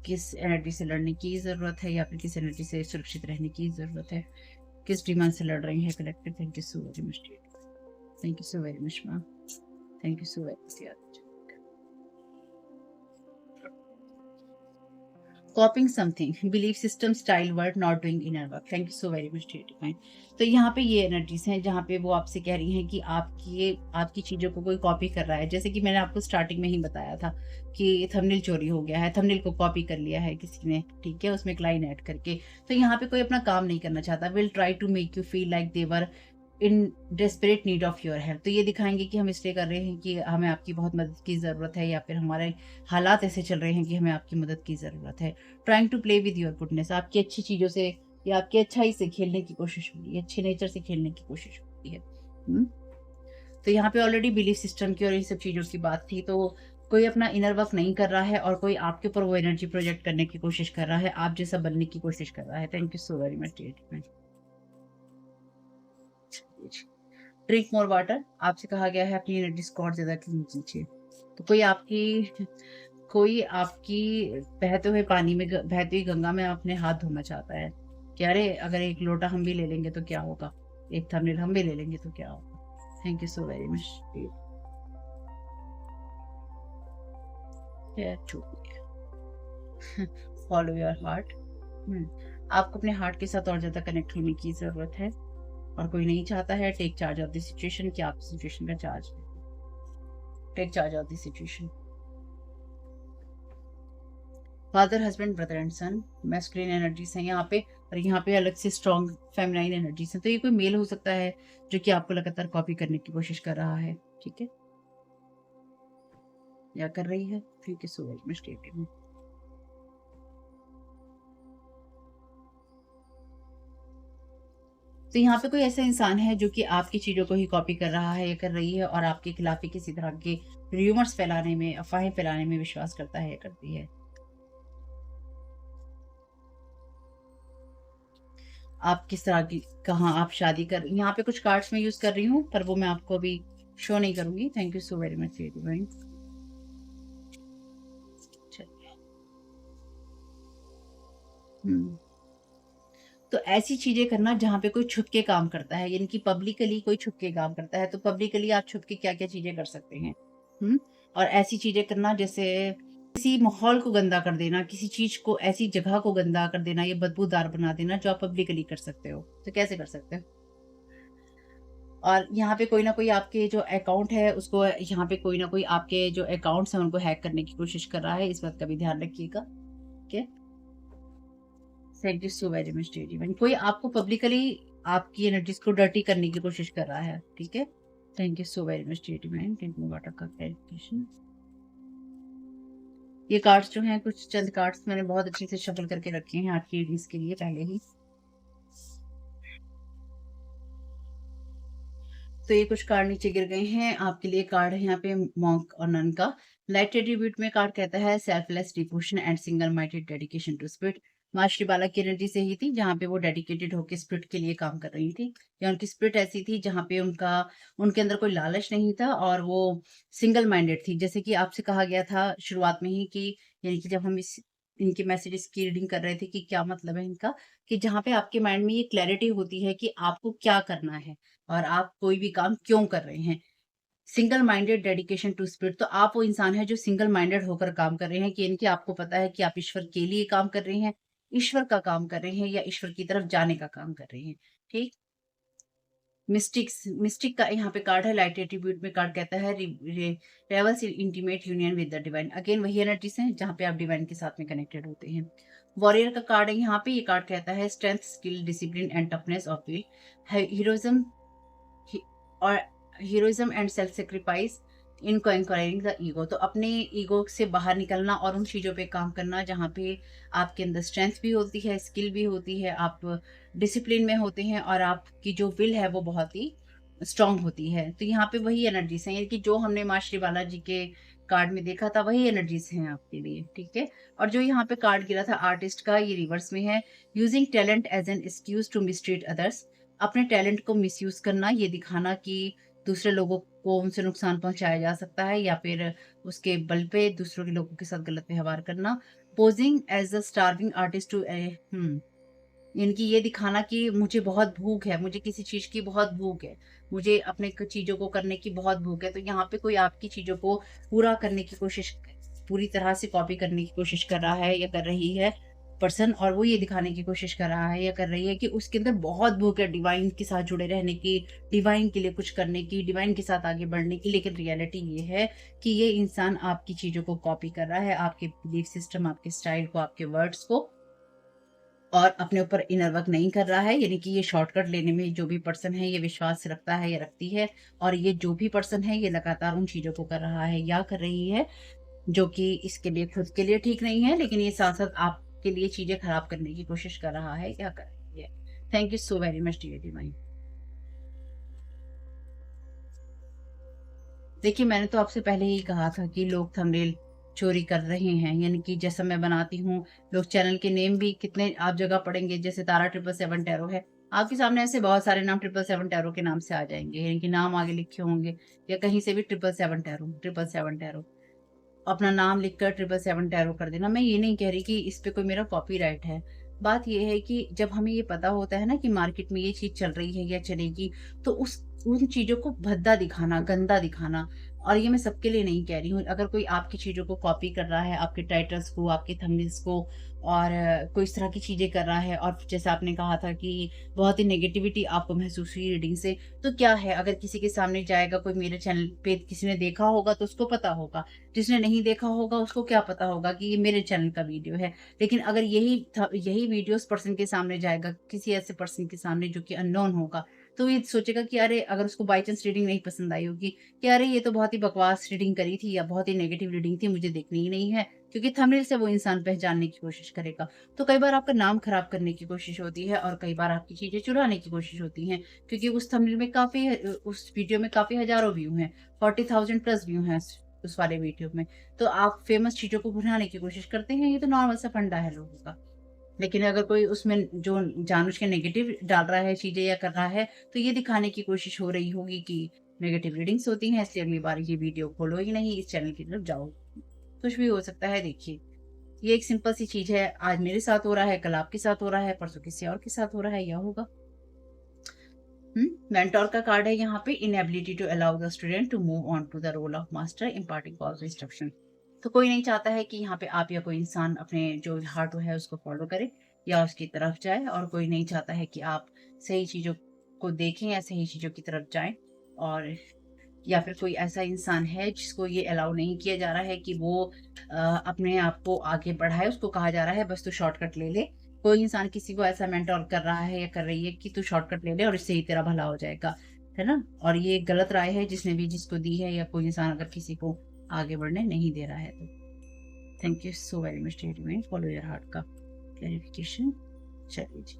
S1: किस एनर्जी से लड़ने की ज़रूरत है या फिर किस एनर्जी से सुरक्षित रहने की ज़रूरत है? किस डिमांड से लड़ रही हैं collective? Thank you so very much dear. Thank you so very much ma'am. Thank you so very much यार। Coping something, belief system, style, word, not doing inner work. Thank you so very much divine. तो यहाँ पे ये energies हैं जहाँ पे वो आपसे कह रही हैं कि आपकी चीज़ों को कोई कॉपी कर रहा है। जैसे कि मैंने आपको स्टार्टिंग में ही बताया था कि थंबनेल चोरी हो गया है, थंबनेल को कॉपी कर लिया है किसी ने, ठीक है, उसमें एक लाइन ऐड करके। तो यहाँ पे कोई अपना काम नहीं करना चाहता। Will try to make you feel like they're in desperate need of your help. तो ये दिखाएंगे कि हम इसलिए कर रहे हैं कि हमें आपकी बहुत मदद की ज़रूरत है, या फिर हमारे हालात ऐसे चल रहे हैं कि हमें आपकी मदद की ज़रूरत है। Trying to play with your goodness, आपकी अच्छी चीज़ों से या आपकी अच्छाई से खेलने की कोशिश हो रही है, अच्छे नेचर से खेलने की कोशिश हो रही है। तो यहाँ पे ऑलरेडी बिलीफ सिस्टम की और इन सब चीज़ों की बात थी। तो कोई अपना इनर वर्क नहीं कर रहा है और कोई आपके ऊपर वो एनर्जी प्रोजेक्ट करने की कोशिश कर रहा है, आप जैसा बनने की कोशिश कर रहा है। Thank you so very much. Drink more water, आपसे कहा गया है अपनी एनर्जीज को और ज्यादा क्लीन कीजिए। तो कोई आपकी बहते हुए पानी में बहती हुई गंगा में अपने हाथ धोना चाहता है कि अरे अगर एक लोटा हम भी ले लेंगे तो क्या होगा, एक थंबनेल हम भी ले लेंगे तो क्या होगा। Thank you so very much. Follow your heart. आपको अपने हार्ट के साथ और ज्यादा कनेक्ट होने की जरूरत है और कोई नहीं चाहता है take charge of the situation, कि आप सिचुएशन का charge take charge of the situation. Father, husband, brother and son, masculine energies हैं यहाँ पे, और यहाँ पे अलग से स्ट्रॉन्ग फेमिनाइन एनर्जीज हैं। तो ये कोई मेल हो सकता है जो कि आपको लगातार कॉपी करने की कोशिश कर रहा है, ठीक है, या कर रही है। ठीक है, सो वेरी मच क्रिएटिव। तो यहाँ पे कोई ऐसा इंसान है जो कि आपकी चीजों को ही कॉपी कर रहा है या कर रही है, और आपके खिलाफ ही किसी तरह के र्यूमर्स फैलाने में, अफवाहें फैलाने में विश्वास करता है या करती है। आप किस तरह की, कहाँ आप शादी कर, यहाँ पे कुछ कार्ड्स में यूज कर रही हूँ पर वो मैं आपको अभी शो नहीं करूंगी। Thank you so very much divine. तो ऐसी चीजें करना जहाँ पे कोई छुप के काम करता है, यानी कि पब्लिकली कोई छुप के काम करता है। तो पब्लिकली आप छुप के क्या क्या चीजें कर सकते हैं। और ऐसी चीजें करना जैसे किसी माहौल को गंदा कर देना, किसी चीज को, ऐसी जगह को गंदा कर देना या बदबूदार बना देना जो आप पब्लिकली कर सकते हो। तो कैसे कर सकते हो। और यहाँ पे कोई ना कोई आपके जो अकाउंट है उसको, यहाँ पे कोई ना कोई आपके जो अकाउंट्स हैं उनको हैक करने की कोशिश कर रहा है, इस बात का भी ध्यान रखिएगा। ठीक है, thank you so very much daddy. कोई आपको पब्लिकली आपकी एनर्जीज को डर्टी करने की कोशिश कर रहा है, ठीक है। Thank you so very much daddy man. Drink more water का क्लैरिफिकेशन। ये कार्ड्स जो हैं, कुछ चंद कार्ड्स मैंने बहुत अच्छे से शफल करके रखे हैं आपकी रीडिंग्स के लिए पहले ही। तो ये कुछ कार्ड नीचे गिर गए हैं आपके लिए। कार्ड है यहाँ पे मॉन्क और नन का। लाइट एट्रीब्यूट में कार्ड कहता है selfless devotion and single minded dedication to spirit. माँ श्री बाला की एनर्जी से ही थी, जहाँ पे वो डेडिकेटेड होकर स्पिरिट के लिए काम कर रही थी, या उनकी स्पिरिट ऐसी थी जहाँ पे उनके अंदर कोई लालच नहीं था और वो सिंगल माइंडेड थी। जैसे कि आपसे कहा गया था शुरुआत में ही कि, यानी कि जब हम इनके मैसेजेस की रीडिंग कर रहे थे कि क्या मतलब है इनका, कि जहाँ पे आपके माइंड में ये क्लैरिटी होती है कि आपको क्या करना है और आप कोई भी काम क्यों कर रहे हैं। Single minded dedication to spirit, तो आप वो इंसान है जो सिंगल माइंडेड होकर काम कर रहे हैं, कि इनकी आपको पता है कि आप ईश्वर के लिए काम कर रहे हैं, ईश्वर का काम कर रहे हैं या ईश्वर की तरफ जाने का काम कर रहे हैं। ठीक। मिस्टिक का यहाँ पे कार्ड है। लाइट एट्रीब्यूट में कार्ड कहता है reveals intimate union with the divine. Again वही एनर्जीज हैं जहाँ पे आप डिवाइन के साथ में कनेक्टेड होते हैं। वॉरियर का कार्ड है यहाँ पे। ये कार्ड कहता है strength, skill, discipline and toughness of will, heroism और heroism and self sacrifice in conquering the ego. तो अपने ईगो से बाहर निकलना और उन चीज़ों पे काम करना जहाँ पे आपके अंदर स्ट्रेंथ भी होती है, स्किल भी होती है, आप डिसिप्लिन में होते हैं और आपकी जो विल है वो बहुत ही स्ट्रांग होती है। तो यहाँ पे वही एनर्जीज हैं, यानी कि जो हमने माँ श्री बालाजी के कार्ड में देखा था वही एनर्जीज हैं आपके लिए, ठीक है। और जो यहाँ पे कार्ड गिरा था आर्टिस्ट का, ये रिवर्स में है। Using talent as an excuse to mistreat others. अपने टैलेंट को मिसयूज करना, ये दिखाना कि दूसरे लोगों को उनसे नुकसान पहुंचाया जा सकता है या फिर उसके बल पे दूसरों के लोगों के साथ गलत व्यवहार करना। Posing as a starving artist to यानी कि ये दिखाना कि मुझे बहुत भूख है, मुझे किसी चीज की बहुत भूख है, मुझे अपने चीजों को करने की बहुत भूख है। तो यहाँ पे कोई आपकी चीजों को पूरा करने की कोशिश पूरी तरह से कॉपी करने की कोशिश कर रहा है या कर रही है पर्सन, और वो ये दिखाने की कोशिश कर रहा है या कर रही है कि उसके अंदर बहुत भूख है डिवाइन के साथ जुड़े रहने की, डिवाइन के लिए कुछ करने की, डिवाइन के साथ आगे बढ़ने की। लेकिन रियलिटी ये है कि ये इंसान आपकी चीज़ों को कॉपी कर रहा है, आपके बिलीफ सिस्टम, आपके स्टाइल को, आपके वर्ड्स को, और अपने ऊपर इनर वर्क नहीं कर रहा है। यानी कि ये शॉर्टकट लेने में जो भी पर्सन है ये विश्वास रखता है या रखती है, और ये जो भी पर्सन है ये लगातार उन चीज़ों को कर रहा है या कर रही है जो कि इसके लिए, खुद के लिए ठीक नहीं है, लेकिन ये साथ-साथ आपके लिए चीज़ें खराब करने की कोशिश कर रहा है या कर रही है। Thank you so very much dear divine. देखिए, मैंने तो आपसे पहले ही कहा था कि लोग थंबनेल चोरी कर रहे हैं, यानी कि जैसा मैं बनाती हूँ, लोग चैनल के नेम भी कितने आप जगह पढ़ेंगे, जैसे तारा 777 टैरो है, आपके सामने ऐसे बहुत सारे नाम 777 टैरो के नाम से आ जाएँगे, यानी कि नाम आगे लिखे होंगे या कहीं से भी 777 टैरो, 777 टैरो। अपना नाम लिखकर 777 टैरो कर देना। मैं ये नहीं कह रही कि इस पे कोई मेरा कॉपीराइट है। बात ये है कि जब हमें ये पता होता है ना कि मार्केट में ये चीज़ चल रही है या चलेगी, तो उस उन चीज़ों को भद्दा दिखाना, गंदा दिखाना, और ये मैं सबके लिए नहीं कह रही हूँ। अगर कोई आपकी चीज़ों को कॉपी कर रहा है, आपके टाइटल्स को, आपके थंबनेल्स को, और कोई इस तरह की चीज़ें कर रहा है, और जैसे आपने कहा था कि बहुत ही नेगेटिविटी आपको महसूस हुई रीडिंग से, तो क्या है, अगर किसी के सामने जाएगा, कोई मेरे चैनल पे किसी ने देखा होगा तो उसको पता होगा। जिसने नहीं देखा होगा उसको क्या पता होगा कि ये मेरे चैनल का वीडियो है। लेकिन अगर यही वीडियो उस पर्सन के सामने जाएगा, किसी ऐसे पर्सन के सामने जो कि अननोन होगा, तो ये सोचेगा कि अरे, अगर उसको बाय चांस रीडिंग नहीं पसंद आई होगी कि अरे, ये तो बहुत ही बकवास रीडिंग करी थी या बहुत ही नेगेटिव रीडिंग थी, मुझे देखनी ही नहीं है, क्योंकि थंबनेल से वो इंसान पहचानने की कोशिश करेगा। तो कई बार आपका नाम खराब करने की कोशिश होती है, और कई बार आपकी चीज़ें चुराने की कोशिश होती हैं, क्योंकि उस थंबनेल में काफ़ी उस वीडियो में काफ़ी हज़ारों व्यू हैं, 40,000 प्लस व्यू हैं उस वाले वीडियो में। तो आप फेमस चीज़ों को भुनाने की कोशिश करते हैं, ये तो नॉर्मल सा फंडा है लोगों का। लेकिन अगर कोई उसमें जो जानबूझ के नेगेटिव डाल रहा है चीज़ें या कर रहा है, तो ये दिखाने की कोशिश हो रही होगी कि नेगेटिव रीडिंग्स होती हैं, इसलिए अगली बार ये वीडियो खोलो ही नहीं, इस चैनल की तरफ जाओ। कुछ भी हो सकता है देखिए। ये एक सिंपल सी चीज़ है, आज मेरे साथ हो रहा है, कल आपके साथ हो रहा है, परसों किसी और के साथ हो रहा है या होगा। मेंटर का कार्ड है यहाँ पे, inability to allow the student to move on to the role of master imparting positive instruction. तो कोई नहीं चाहता है कि यहाँ पे आप या कोई इंसान अपने जो हार्ट है उसको फॉलो करे या उसकी तरफ जाए, और कोई नहीं चाहता है कि आप सही चीज़ों को देखें या सही चीज़ों की तरफ जाएं, और या फिर कोई ऐसा इंसान है जिसको ये अलाउ नहीं किया जा रहा है कि वो अपने आप को आगे बढ़ाए, उसको कहा जा रहा है बस तू शॉर्टकट ले ले। कोई इंसान किसी को ऐसा मेंटर कर रहा है या कर रही है कि तू शॉर्टकट ले ले और इससे ही तेरा भला हो जाएगा, है ना? और ये गलत राय है जिसने भी जिसको दी है, या कोई इंसान अगर किसी को आगे बढ़ने नहीं दे रहा है तो। Thank you so very much dear, follow your heart का क्लैरिफिकेशन। चलिए जी,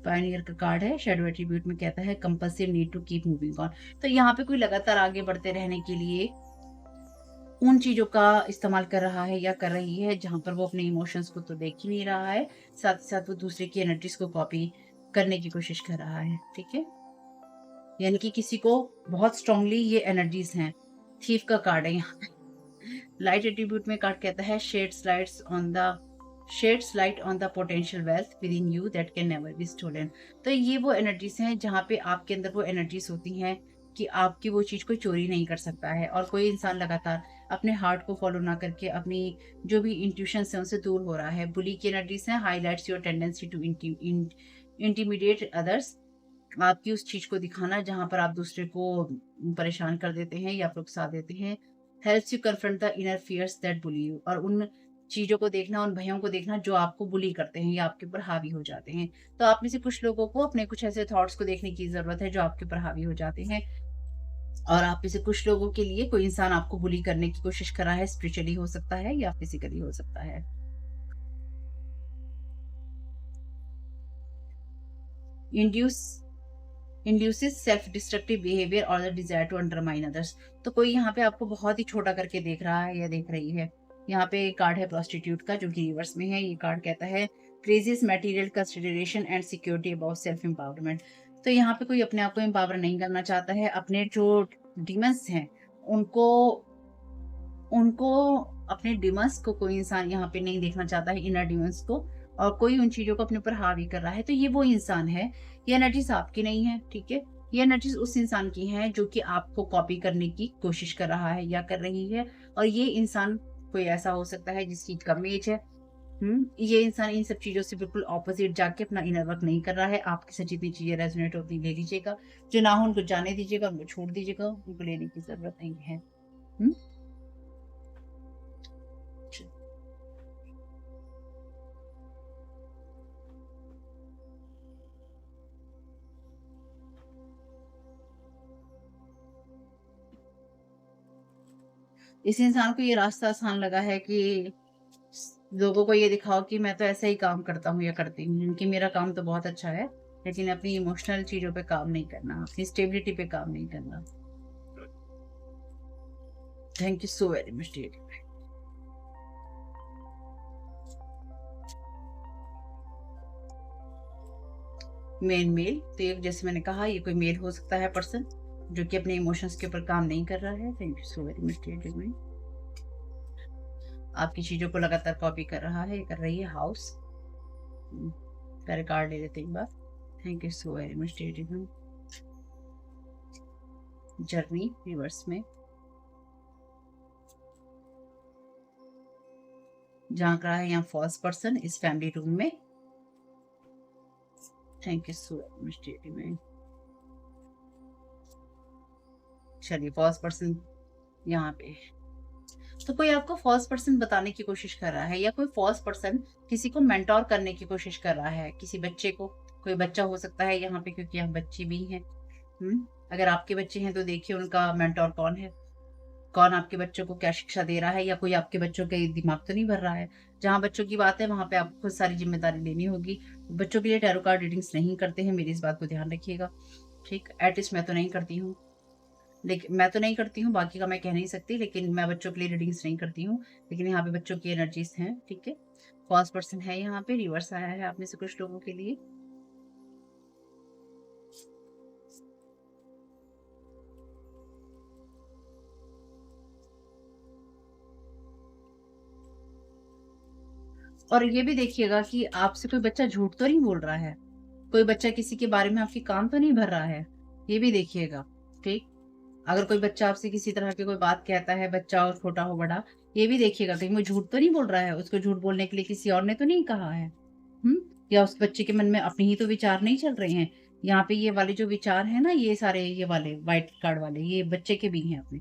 S1: पायनियर का कार्ड है, शैडो एट्रीब्यूट में कहता है compulsive need to keep moving on. तो यहाँ पे कोई लगातार आगे बढ़ते रहने के लिए उन चीज़ों का इस्तेमाल कर रहा है या कर रही है जहाँ पर वो अपने इमोशंस को तो देख ही नहीं रहा है, साथ ही साथ वो दूसरे की एनर्जीज को कॉपी करने की कोशिश कर रहा है, ठीक है? यानी कि किसी को बहुत स्ट्रांगली ये एनर्जीज हैं। थीफ का कार्ड है यहाँ पे। लाइट एट्रीब्यूट में कार्ड कहता है sheds light on the potential wealth within you that can never be stolen. तो ये वो एनर्जीज हैं जहाँ पे आपके अंदर वो एनर्जीज होती हैं कि आपकी वो चीज़ कोई चोरी नहीं कर सकता है, और कोई इंसान लगातार अपने हार्ट को फॉलो ना करके अपनी जो भी इंट्यूशन है उनसे दूर हो रहा है। बुली की एनर्जीज हैं, highlights your tendency to intimidate others. आपकी उस चीज़ को दिखाना जहाँ पर आप दूसरे को परेशान कर देते हैं या फिर उकसा देते हैं। Helps you confront the inner fears that bully you, और उन चीज़ों को देखना, उन भयों को देखना जो आपको बुली करते हैं या आपके ऊपर हावी हो जाते हैं। तो आप में से कुछ लोगों को अपने कुछ ऐसे थॉट्स को देखने की ज़रूरत है जो आपके ऊपर हावी हो जाते हैं, और आप में से कुछ लोगों के लिए कोई इंसान आपको बुली करने की कोशिश कर रहा है, स्पिरिचुअली हो सकता है या फिजिकली हो सकता है। Induce induces self destructive behaviour और the desire to undermine others. तो कोई यहाँ पे आपको बहुत ही छोटा करके देख रहा है या देख रही है। यहाँ पे कार्ड है प्रोस्टिट्यूट का जो कि रिवर्स में है। ये कार्ड कहता है gracious material consideration and security about self empowerment. तो यहाँ पे कोई अपने आप को एम्पावर नहीं करना चाहता है, अपने जो डिमंस हैं उनको उनको अपने डिमंस को कोई इंसान यहाँ पे नहीं देखना चाहता है, इनर डिमंस को, और कोई उन चीजों को अपने ऊपर हावी कर रहा है। तो ये वो इंसान है, ये एनर्जीज आपकी नहीं है, ठीक है? ये एनर्जीज उस इंसान की हैं जो कि आपको कॉपी करने की कोशिश कर रहा है या कर रही है, और ये इंसान कोई ऐसा हो सकता है जिसकी कम एज है। ये इंसान इन सब चीज़ों से बिल्कुल ऑपोज़िट जाके अपना इनर वर्क नहीं कर रहा है। आपके साथ जितनी चीज़ें रेज़ोनेट होती ले लीजिएगा, जो ना हो उनको जाने दीजिएगा, उनको छोड़ दीजिएगा, उनको लेने की ज़रूरत नहीं है। हुँ? च इस इंसान को ये रास्ता आसान लगा है कि लोगों को ये दिखाओ कि मैं तो ऐसा ही काम करता हूँ या करती हूँ, कि मेरा काम तो बहुत अच्छा है, लेकिन अपनी इमोशनल चीज़ों पे काम नहीं करना, अपनी स्टेबिलिटी पे काम नहीं करना। Thank you so very much dear. Male तो ये जैसे मैंने कहा ये कोई मेल हो सकता है पर्सन जो कि अपने इमोशंस के ऊपर काम नहीं कर रहा है। Thank you so very much dear. आपकी चीज़ों को लगातार कॉपी कर रहा है, कर रही है हाउस। पहले कार्ड ले लेते हैं एक बार। Thank you so very much dear. Journey reverse में झांक रहा है यहाँ फर्स्ट पर्सन इस फैमिली रूम में। Thank you so very much dear. चलिए फर्स्ट पर्सन यहाँ पे, तो कोई आपको फर्स्ट पर्सन बताने की कोशिश कर रहा है या कोई फर्स्ट पर्सन किसी को मेंटोर करने की कोशिश कर रहा है, किसी बच्चे को। कोई बच्चा हो सकता है यहाँ पे क्योंकि यहाँ बच्चे भी हैं। अगर आपके बच्चे हैं तो देखिए उनका मेंटोर कौन है, कौन आपके बच्चों को क्या शिक्षा दे रहा है, या कोई आपके बच्चों के दिमाग तो नहीं भर रहा है। जहाँ बच्चों की बात है वहां पे आपको खुद सारी जिम्मेदारी लेनी होगी। बच्चों के लिए टैरो कार्ड रीडिंग्स नहीं करते हैं, मेरी इस बात को ध्यान रखिएगा। ठीक, एटलीस्ट मैं तो नहीं करती हूँ, लेकिन मैं तो नहीं करती हूँ, बाकी का मैं कह नहीं सकती, लेकिन मैं बच्चों के लिए रीडिंग्स नहीं करती हूँ। लेकिन यहाँ पे बच्चों की एनर्जीज हैं, ठीक है। फर्स्ट पर्सन है यहाँ पे, रिवर्स आया है आप में से कुछ लोगों के लिए। और ये भी देखिएगा कि आपसे कोई बच्चा झूठ तो नहीं बोल रहा है, कोई बच्चा किसी के बारे में आपकी कान तो नहीं भर रहा है, ये भी देखिएगा। ठीक, अगर कोई बच्चा आपसे किसी तरह की कोई बात कहता है, बच्चा हो छोटा हो बड़ा, ये भी देखिएगा कहीं वो झूठ तो नहीं बोल रहा है, उसको झूठ बोलने के लिए किसी और ने तो नहीं कहा है। हुँ? या उस बच्चे के मन में अपने ही तो विचार नहीं चल रहे हैं। यहाँ पे ये वाले जो विचार हैं ना, ये सारे ये वाले व्हाइट कार्ड वाले, ये बच्चे के भी हैं अपने।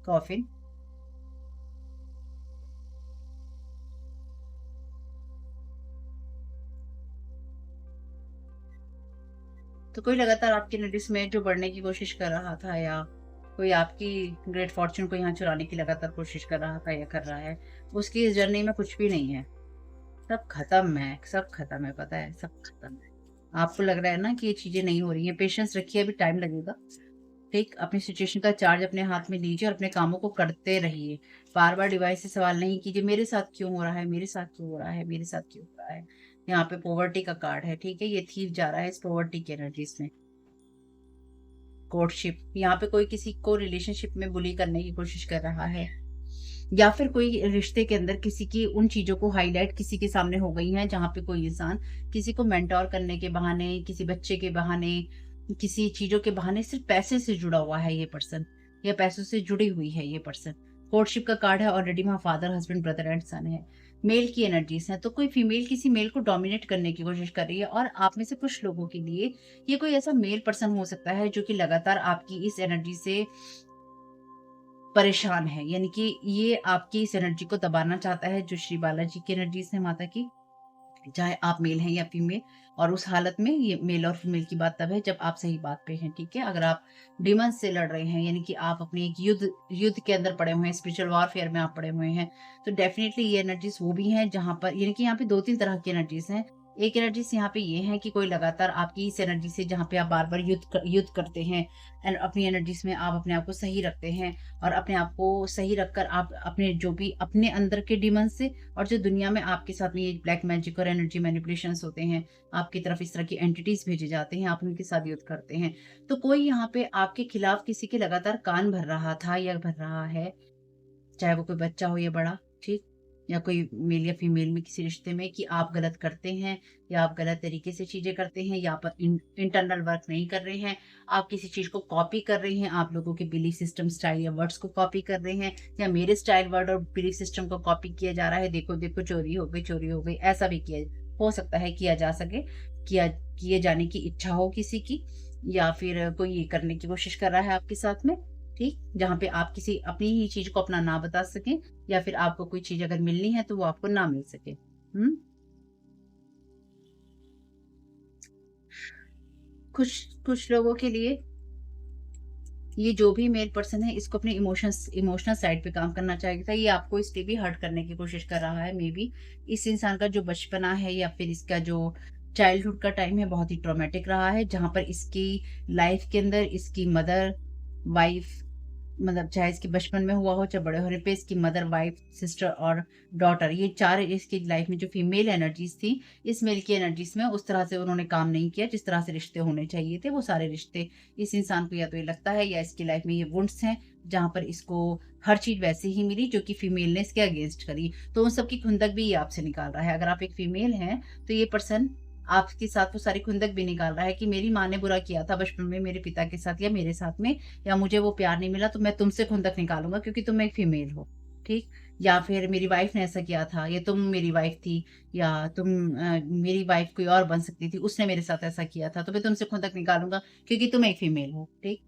S1: कॉफ़िन, तो कोई लगातार आपकी नोटिस में जो बढ़ने की कोशिश कर रहा था, या कोई आपकी ग्रेट फॉर्च्यून को यहाँ चुराने की लगातार कोशिश कर रहा था या कर रहा है, उसकी इस जर्नी में कुछ भी नहीं है। सब खत्म है, सब खत्म है, पता है, सब खत्म है। आपको लग रहा है ना कि ये चीज़ें नहीं हो रही हैं, पेशेंस रखिए, अभी टाइम लगेगा। ठीक, अपनी सिचुएशन का चार्ज अपने हाथ में लीजिए और अपने कामों को करते रहिए। बार-बार डिवाइस से सवाल नहीं कीजिए, मेरे साथ क्यों हो रहा है, मेरे साथ क्यों हो रहा है, मेरे साथ क्यों हो रहा है। यहाँ पे पॉवर्टी का कार्ड है, ठीक है, ये थीव जा रहा है इस पॉवर्टी की एनर्जीज में। कोर्टशिप, यहाँ पे कोई किसी को रिलेशनशिप में बुली करने की कोशिश कर रहा है, या फिर कोई रिश्ते के अंदर किसी की उन चीज़ों को हाइलाइट किसी के सामने हो गई हैं, जहाँ पे कोई इंसान किसी को मेंटोर करने के बहाने, किसी बच्चे के बहाने, किसी चीज़ों के बहाने सिर्फ़ पैसे से जुड़ा हुआ है ये पर्सन, या पैसों से जुड़ी हुई है ये पर्सन। कोर्टशिप का कार्ड है, ऑलरेडी वहाँ फादर, हस्बैंड, ब्रदर एंड सन है। मेल की एनर्जीज़ हैं, तो कोई फीमेल किसी मेल को डोमिनेट करने की कोशिश कर रही है, और आप में से कुछ लोगों के लिए ये कोई ऐसा मेल पर्सन हो सकता है जो कि लगातार आपकी इस एनर्जी से परेशान है, यानी कि ये आपकी इस एनर्जी को दबाना चाहता है, जो श्री बालाजी की एनर्जीज़ है माता की, चाहे आप मेल हैं या फीमेल। और उस हालत में ये मेल और फीमेल की बात तब है जब आप सही बात पे हैं, ठीक है? अगर आप डिमन्स से लड़ रहे हैं, यानी कि आप अपने एक युद्ध युद्ध के अंदर पड़े हुए हैं, स्पिरिचुअल वॉरफेयर में आप पड़े हुए हैं, तो डेफ़िनिटली ये एनर्जीज़ वो भी हैं जहाँ पर, यानी कि यहाँ पे 2-3 तरह की एनर्जीज़ हैं। एक एनर्जीज़ यहाँ पे ये है कि कोई लगातार आपकी इस एनर्जी से, जहाँ पे आप बार-बार युद्ध करते हैं, एंड अपनी एनर्जीज़ में आप अपने आप को सही रखते हैं, और अपने आप को सही रखकर आप अपने जो भी अपने अंदर के डिमंस से, और जो दुनिया में आपके साथ में ये ब्लैक मैजिक और एनर्जी मैनिपुलेशंस होते हैं, आपकी तरफ इस तरह की एंटिटीज़ भेजे जाते हैं, आप उनके साथ युद्ध करते हैं। तो कोई यहाँ पे आपके खिलाफ किसी के लगातार कान भर रहा था या भर रहा है, चाहे वो कोई बच्चा हो या बड़ा, ठीक? या कोई मेल या फीमेल में किसी रिश्ते में कि आप गलत करते हैं या आप गलत तरीके से चीज़ें करते हैं या आप इंटरनल वर्क नहीं कर रहे हैं, आप किसी चीज़ को कॉपी कर रहे हैं, आप लोगों के बिलीफ सिस्टम, स्टाइल या वर्ड्स को कॉपी कर रहे हैं, या मेरे स्टाइल, वर्ड और बिलीफ सिस्टम को कॉपी किया जा रहा है, देखो, देखो चोरी हो गई, ऐसा भी किया हो सकता है, किया जा सके, किए जाने की इच्छा हो किसी की, या फिर कोई ये करने की कोशिश कर रहा है आपके साथ में, ठीक? जहाँ पे आप किसी अपनी ही चीज़ को अपना ना बता सकें या फिर आपको कोई चीज़ अगर मिलनी है तो वो आपको ना मिल सके। हुँ? कुछ कुछ लोगों के लिए ये जो भी मेल पर्सन है इसको अपने इमोशनल साइड पे काम करना चाहेगा। ये आपको इसलिए भी हर्ट करने की कोशिश कर रहा है, मे बी इस इंसान का जो बचपना है या फिर इसका जो चाइल्डहुड का टाइम है बहुत ही ट्रॉमेटिक रहा है, जहाँ पर इसकी लाइफ के अंदर इसकी मदर, वाइफ, मतलब चाहे इसके बचपन में हुआ हो, चाहे बड़े होने पे इसकी मदर, वाइफ, सिस्टर और डॉटर, ये 4 इसकी लाइफ में जो फीमेल एनर्जीज़ थी, इस मेल की एनर्जीज़ में उस तरह से उन्होंने काम नहीं किया, जिस तरह से रिश्ते होने चाहिए थे, वो सारे रिश्ते इस इंसान को या तो ये लगता है या इसकी लाइफ में ये वुंड्स हैं, जहाँ पर इसको हर चीज़ वैसे ही मिली जो कि फीमेल ने इसके अगेंस्ट करी। तो उन सब की खुंदक भी ये आपसे निकाल रहा है। अगर आप एक फीमेल हैं, तो ये पर्सन आपके साथ वो सारी खुंदक भी निकाल रहा है कि मेरी माँ ने बुरा किया था बचपन में मेरे पिता के साथ या मेरे साथ में, या मुझे वो प्यार नहीं मिला तो मैं तुमसे खुंदक निकालूँगा क्योंकि तुम एक फीमेल हो, ठीक? या फिर मेरी वाइफ़ ने ऐसा किया था या तुम मेरी वाइफ़ थी, या मेरी वाइफ़ कोई और बन सकती थी, उसने मेरे साथ ऐसा किया था, तो मैं तुमसे खुंदक निकालूँगा क्योंकि तुम एक फीमेल हो, ठीक?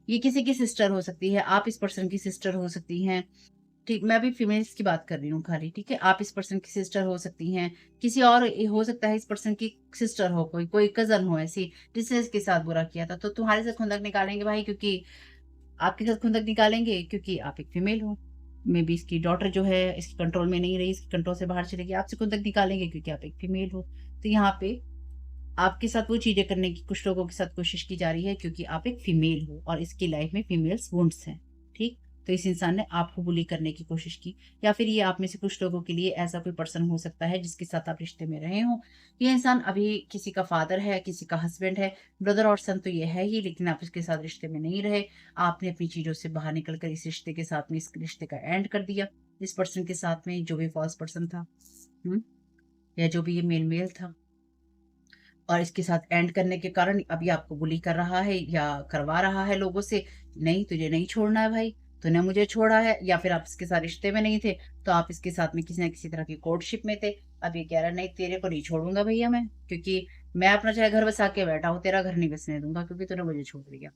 S1: ये किसी की सिस्टर हो सकती है, आप इस पर्सन की सिस्टर हो सकती हैं। ठीक, मैं अभी फीमेल्स की बात कर रही हूँ खाली, ठीक है? आप इस पर्सन की सिस्टर हो सकती हैं, किसी और हो सकता है इस पर्सन की सिस्टर हो कोई, कोई कज़न हो ऐसी, जिसने इसके साथ बुरा किया था, तो तुम्हारे साथ खुंदक निकालेंगे भाई, क्योंकि आपके साथ खुंदक निकालेंगे क्योंकि आप एक फीमेल हो। मेबी इसकी डॉटर जो है इसके कंट्रोल में नहीं रही, इसके कंट्रोल से बाहर चली गई, आपसे खुंदक निकालेंगे क्योंकि आप एक फीमेल हो। तो यहाँ पे आपके साथ वो चीज़ें करने की कुछ लोगों के साथ कोशिश की जा रही है क्योंकि आप एक फीमेल हो और इसकी लाइफ में फीमेल्स वुंड्स हैं, ठीक? तो इस इंसान ने आपको बुली करने की कोशिश की, या फिर ये आप में से कुछ लोगों के लिए ऐसा कोई पर्सन हो सकता है जिसके साथ आप रिश्ते में रहे हों। ये इंसान अभी किसी का फादर है, किसी का हस्बैंड है, ब्रदर और सन तो ये है ही, लेकिन आप इसके साथ रिश्ते में नहीं रहे। आपने अपनी चीज़ों से बाहर निकल कर इस रिश्ते के साथ में इस रिश्ते का एंड कर दिया। इस पर्सन के साथ में जो भी फ़ॉल्स पर्सन था, हुँ? या जो भी ये मेल था। और इसके साथ एंड करने के कारण अभी आपको बुली कर रहा है या करवा रहा है लोगों से, नहीं तुझे नहीं छोड़ना है भाई, तूने मुझे छोड़ा है, या फिर आप इसके साथ रिश्ते में नहीं थे, तो आप इसके साथ में किसी न किसी तरह की कोर्टशिप में थे। अब ये कह रहा है नहीं तेरे को नहीं छोड़ूँगा भैया मैं, क्योंकि मैं अपना चाहे घर बसा के बैठा हूँ, तेरा घर नहीं बसने दूँगा क्योंकि तूने मुझे छोड़ दिया।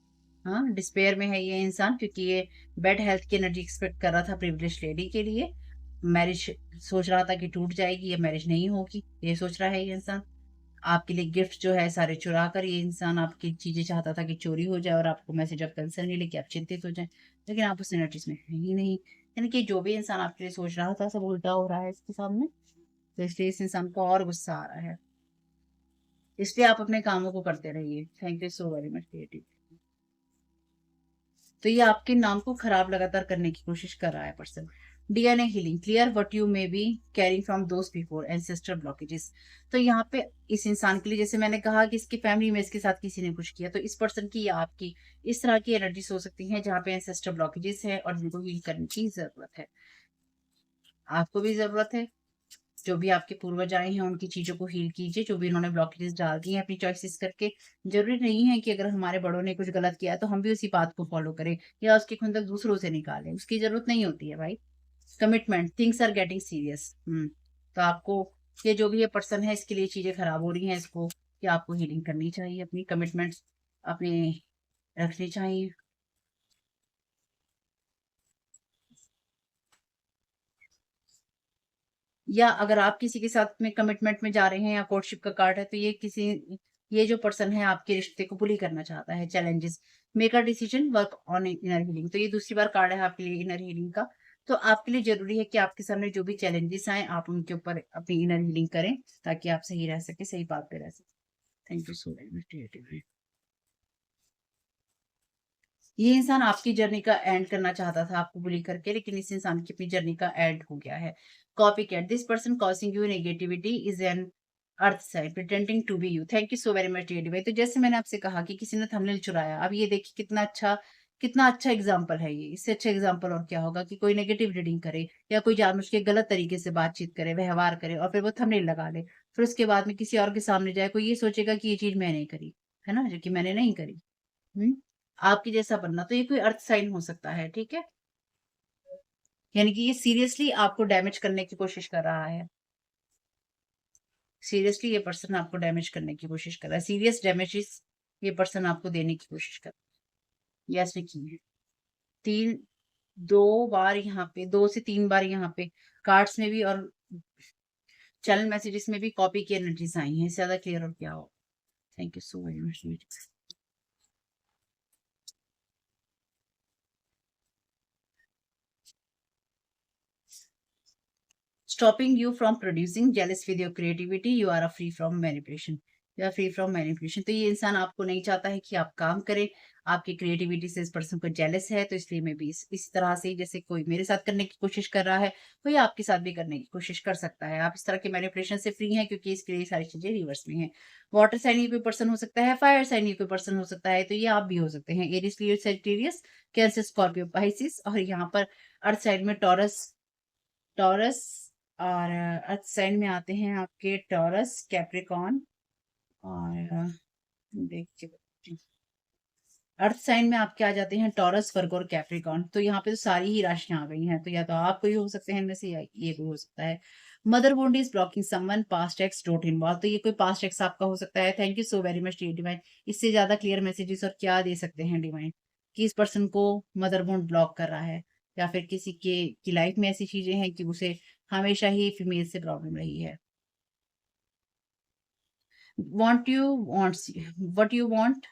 S1: हाँ, डिस्पेयर में है ये इंसान क्योंकि ये बेड हेल्थ की एनर्जी एक्सपेक्ट कर रहा था प्रिविलेज्ड लेडी के लिए। मैरिज सोच रहा था कि टूट जाएगी या मैरिज नहीं होगी, ये सोच रहा है ये इंसान। आपके लिए गिफ्ट जो है सारे चुरा कर ये इंसान आपकी चीज़ें चाहता था कि चोरी हो जाए और आपको मैसेज ऑफ कंसर्न मिले कि आप चिंतित हो जाएँ। लेकिन आप उस एनर्जीज़ में हैं ही नहीं। यानी कि जो भी इंसान आपके लिए सोच रहा था सब उल्टा हो रहा है इसके सामने। तो इसलिए इस इंसान को और गुस्सा आ रहा है। इसलिए आप अपने कामों को करते रहिए। Thank you so very much creative. तो ये आपके नाम को खराब लगातार करने की कोशिश कर रहा है person. DNA healing, clear what you may be carrying from those before ancestor blockages. तो यहाँ पे इस इंसान के लिए जैसे मैंने कहा कि इसकी फैमिली में इसके साथ किसी ने कुछ किया, तो इस पर्सन की या आपकी इस तरह की एनर्जीज हो सकती हैं जहाँ पे एंसेस्टर ब्लॉकेजेस है और जिनको हील करने की जरूरत है। आपको भी जरूरत है, जो भी आपके पूर्वज आए हैं उनकी चीज़ों को हील कीजिए, जो भी उन्होंने ब्लॉकेजेस डाल दिए हैं अपनी चॉइसेस करके। ज़रूरी नहीं है कि अगर हमारे बड़ों ने कुछ गलत किया है तो हम भी उसी बात को फ़ॉलो करें या उसकी खुंदक दूसरों से निकालें, उसकी ज़रूरत नहीं होती है भाई। Commitment, things are getting serious. तो आपको ये जो भी ये पर्सन है इसके लिए चीज़ें खराब हो रही हैं, इसको कि आपको हीलिंग करनी चाहिए, अपनी कमिटमेंट्स अपनी रखनी चाहिए। या अगर आप किसी के साथ में कमिटमेंट में जा रहे हैं या कोर्टशिप का कार्ड है तो ये जो पर्सन है आपके रिश्ते को बुली करना चाहता है। Challenges, make a decision, work on inner healing. तो ये दूसरी बार कार्ड है आपके लिए इनर हीलिंग का। तो आपके लिए जरूरी है कि आपके सामने जो भी चैलेंजेस आए आप उनके ऊपर अपनी इनर हीलिंग करें ताकि आप सही रह सके, सही बात पे रह सके। Thank you so very much. ये इंसान आपकी जर्नी का एंड करना चाहता था आपको बुली करके, लेकिन इस इंसान की अपनी जर्नी का एंड हो गया है। Copy cat, this person causing you negativity is an earth side pretending to be you. Thank you so very much dear भाई। तो जैसे मैंने आपसे कहा कि किसी ने थंबनेल चुराया, अब ये देखिए कितना अच्छा कितना अच्छा एग्जाम्पल है ये, इससे अच्छा एग्जाम्पल और क्या होगा कि कोई नेगेटिव रीडिंग करे या कोई जानबूझ के गलत तरीके से बातचीत करे, व्यवहार करे और फिर वो थंबनेल लगा ले, फिर उसके बाद में किसी और के सामने जाए, कोई ये सोचेगा कि ये चीज मैं नहीं करी, है ना, जो कि मैंने नहीं करी। हम्म आपकी जैसा बनना, तो ये कोई अर्थ साइन हो सकता है, ठीक है। यानी कि ये सीरियसली आपको डैमेज करने की कोशिश कर रहा है। सीरियसली ये पर्सन आपको डैमेज करने की कोशिश कर रहा है, सीरियस डैमेजेस ये पर्सन आपको देने की कोशिश कर रहा है। यस की है। तीन, 2 बार यहाँ पे, 2 से 3 बार यहाँ पे कार्ड्स में भी और चैनल मैसेजेस में भी कॉपी की एनर्जीज आई हैं। इससे ज्यादा क्लियर और क्या हो। Thank you so very much. stopping you from producing jealous with your creativity, you are free from manipulation, you are free from manipulation। तो ये इंसान आपको नहीं चाहता है कि आप काम करें, आपकी क्रिएटिविटी से इस पर्सन को जेलस है, तो इसलिए मैं भी इस तरह से, जैसे कोई मेरे साथ करने की कोशिश कर रहा है, कोई आपके साथ भी करने की कोशिश कर सकता है। आप इस तरह के मैनिपुलेशन से फ्री हैं, क्योंकि इसके लिए सारी चीजें रिवर्स में हैं। वाटर साइन ये कोई पर्सन हो सकता है, फायर साइन ये कोई पर्सन हो सकता है, तो ये आप भी हो सकते हैं। एरिस, लियो, सेजिटेरियस, कैंसर, स्कॉर्पियो, पाइसिस, और यहाँ पर अर्थ साइड में टॉरस, टॉरस और अर्थ साइन में आते हैं आपके टॉरस, कैप्रिकॉन और देखिए अर्थ साइन में आपके आ जाते हैं टॉरस, वर्गो और कैप्रिकॉन। तो यहाँ पे तो सारी ही राशियां आ गई हैं, तो या तो आप कोई हो सकते हैं इनमें से, या ये कोई हो सकता है। Mother wound is blocking someone, past x don't involve, तो ये कोई पास्ट एक्स आपका हो सकता है। Thank you so very much divine. इससे ज्यादा क्लियर मैसेजेस और क्या दे सकते हैं डिवाइन, कि इस पर्सन को मदर वोंड ब्लॉक कर रहा है, या फिर किसी के की लाइफ में ऐसी चीजें हैं कि उसे हमेशा ही फीमेल से प्रॉब्लम रही है। Want you wants, what you want,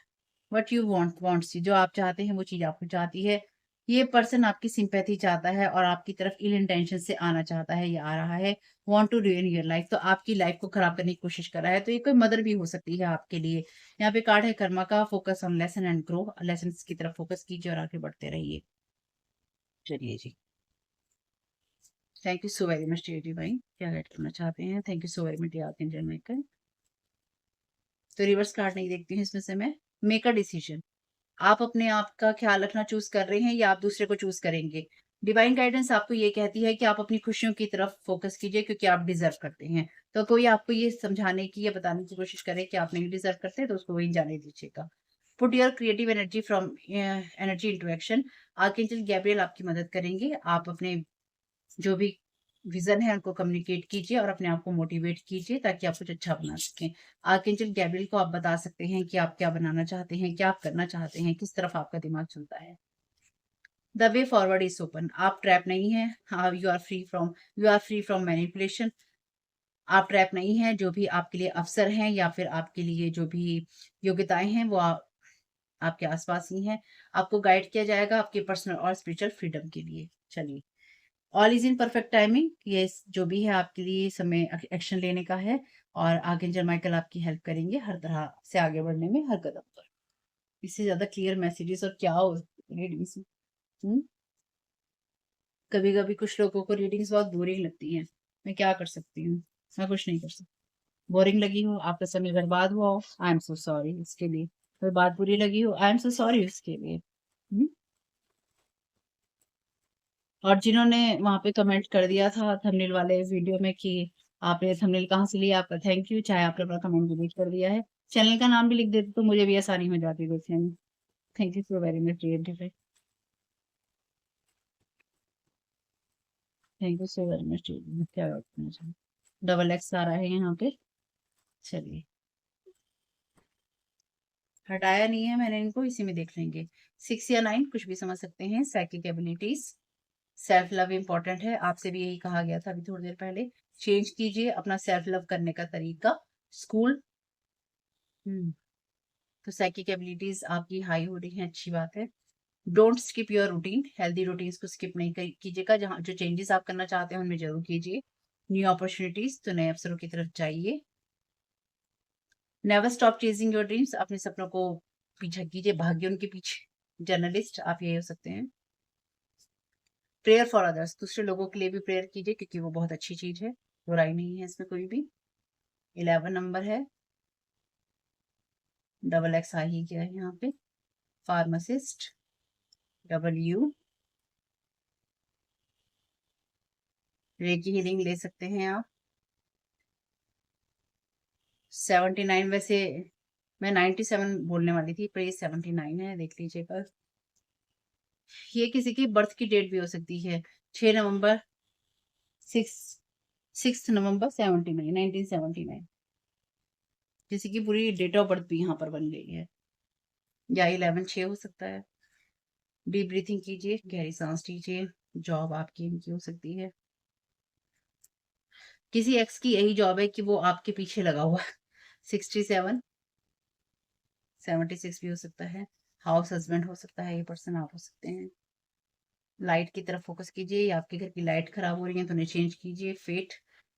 S1: what you want wants you, जो आप चाहते हैं वो चीज आपको चाहती है। ये पर्सन आपकी सिंपैथी चाहता है और आपकी तरफ इल इंटेंशन से आना चाहता है, या आ रहा है। Want to ruin your life, तो आपकी लाइफ को खराब करने की कोशिश कर रहा है। तो ये कोई मदर भी हो सकती है आपके लिए। यहाँ पे कार्ड है कर्मा का, focus on lesson and grow, lesson की तरफ फोकस कीजिए और आगे बढ़ते रहिए। चलिए जी, thank you so very much dear भाई, क्या गाइड करना चाहते हैं। Thank you so very much dear. तो रिवर्स कार्ड नहीं देखती हूँ इसमें से मैं। मेक अ डिसीजन, आप अपने आप का ख्याल रखना चूज कर रहे हैं या आप दूसरे को चूज करेंगे। डिवाइन गाइडेंस आपको ये कहती है कि आप अपनी खुशियों की तरफ फोकस कीजिए, क्योंकि आप डिजर्व करते हैं। तो कोई आपको ये समझाने की या बताने की कोशिश करे कि आप नहीं डिजर्व करते, तो उसको वही जाने दीजिएगा। Put your creative energy from energy into action, archangel Gabriel आपकी मदद करेंगे। आप अपने जो भी विजन है उनको कम्युनिकेट कीजिए और अपने आप को मोटिवेट कीजिए, ताकि आप कुछ अच्छा बना सकें। आर्कएंजल गैब्रियल को आप बता सकते हैं कि आप क्या बनाना चाहते हैं, क्या आप करना चाहते हैं, किस तरफ आपका दिमाग चलता है। The way forward is open, आप ट्रैप नहीं है। हाँ, you are free from manipulation, आप ट्रैप नहीं है। जो भी आपके लिए अवसर हैं या फिर आपके लिए जो भी योग्यताएं हैं वो आपके आसपास ही हैं। आपको गाइड किया जाएगा आपके पर्सनल और स्पिरिचुअल फ्रीडम के लिए। चलिए, all is in perfect timing, ये जो भी है आपके लिए समय एक्शन लेने का है। और आर्कएंजल माइकल आपकी हेल्प करेंगे हर तरह से आगे बढ़ने में, हर कदम पर। इससे ज्यादा क्लियर मैसेजेस और क्या हो रीडिंग्स में। कभी कभी कुछ लोगों को रीडिंग्स बहुत बोरिंग लगती हैं, मैं क्या कर सकती हूँ, मैं कुछ नहीं कर सकती। बोरिंग लगी हो, आपका समय बर्बाद हुआ हो, आई एम सो सॉरी इसके लिए। कोई बात बुरी लगी हो, आई एम सो सॉरी उसके लिए। हम्म? और जिन्होंने वहां पे कमेंट कर दिया था थंबनेल वाले वीडियो में कि आपने थंबनेल कहाँ से लिया, आपका थैंक यू। चाहे आपने अपना कमेंट डिलीट कर दिया है, चैनल का नाम भी लिख देते तो मुझे भी आसानी हो जाती देखने में। Thank you so very much dear, thank you so very much dear. क्या करना चाहिए, डबल एक्स आ रहा है यहाँ पे। चलिए, हटाया नहीं है मैंने इनको, इसी में देख लेंगे। 6 या 9 कुछ भी समझ सकते हैं। Psychic abilities, self love important है, आपसे भी यही कहा गया था अभी थोड़ी देर पहले। चेंज कीजिए अपना सेल्फ लव करने का तरीका। स्कूल, तो साइकिक एबिलिटीज आपकी हाई हो रही है, अच्छी बात है। Don't skip your routine, healthy routines को स्किप नहीं कीजिएगा। जहाँ जो चेंजेस आप करना चाहते हैं उनमें जरूर कीजिए। न्यू अपॉर्चुनिटीज, तो नए अवसरों की तरफ जाइए। Never stop chasing your dreams, अपने सपनों को पीछा कीजिए, भाग्य उनके पीछे। जर्नलिस्ट, आप ये हो सकते हैं। प्रेयर फॉर अदर्स, दूसरे लोगों के लिए भी प्रेयर कीजिए, क्योंकि वो बहुत अच्छी चीज है, बुराई नहीं है इसमें कोई भी। 11 नंबर है, डबल एक्स आ ही गया है यहाँ पे। Pharmacist, W। रेकी हीलिंग ले सकते हैं आप। 79, वैसे मैं 97 बोलने वाली थी, पर ये 79 है, देख लीजिएगा। ये किसी की बर्थ की डेट भी हो सकती है। 6 नवंबर, 6 नवंबर 79, 1979। किसी की पूरी डेट ऑफ बर्थ भी यहाँ पर बन गई है, या 11/6 हो सकता है। डीप ब्रीथिंग कीजिए, गहरी सांस लीजिए। जॉब आपकी इनकी हो सकती है। किसी एक्स की यही जॉब है कि वो आपके पीछे लगा हुआ है। 67, 76 भी हो सकता है। हाउस हस्बैंड हो सकता है, ये पर्सन आप हो सकते हैं। लाइट की तरफ फोकस कीजिए, या आपके घर की लाइट खराब हो रही है तो उन्हें चेंज कीजिए। फेट,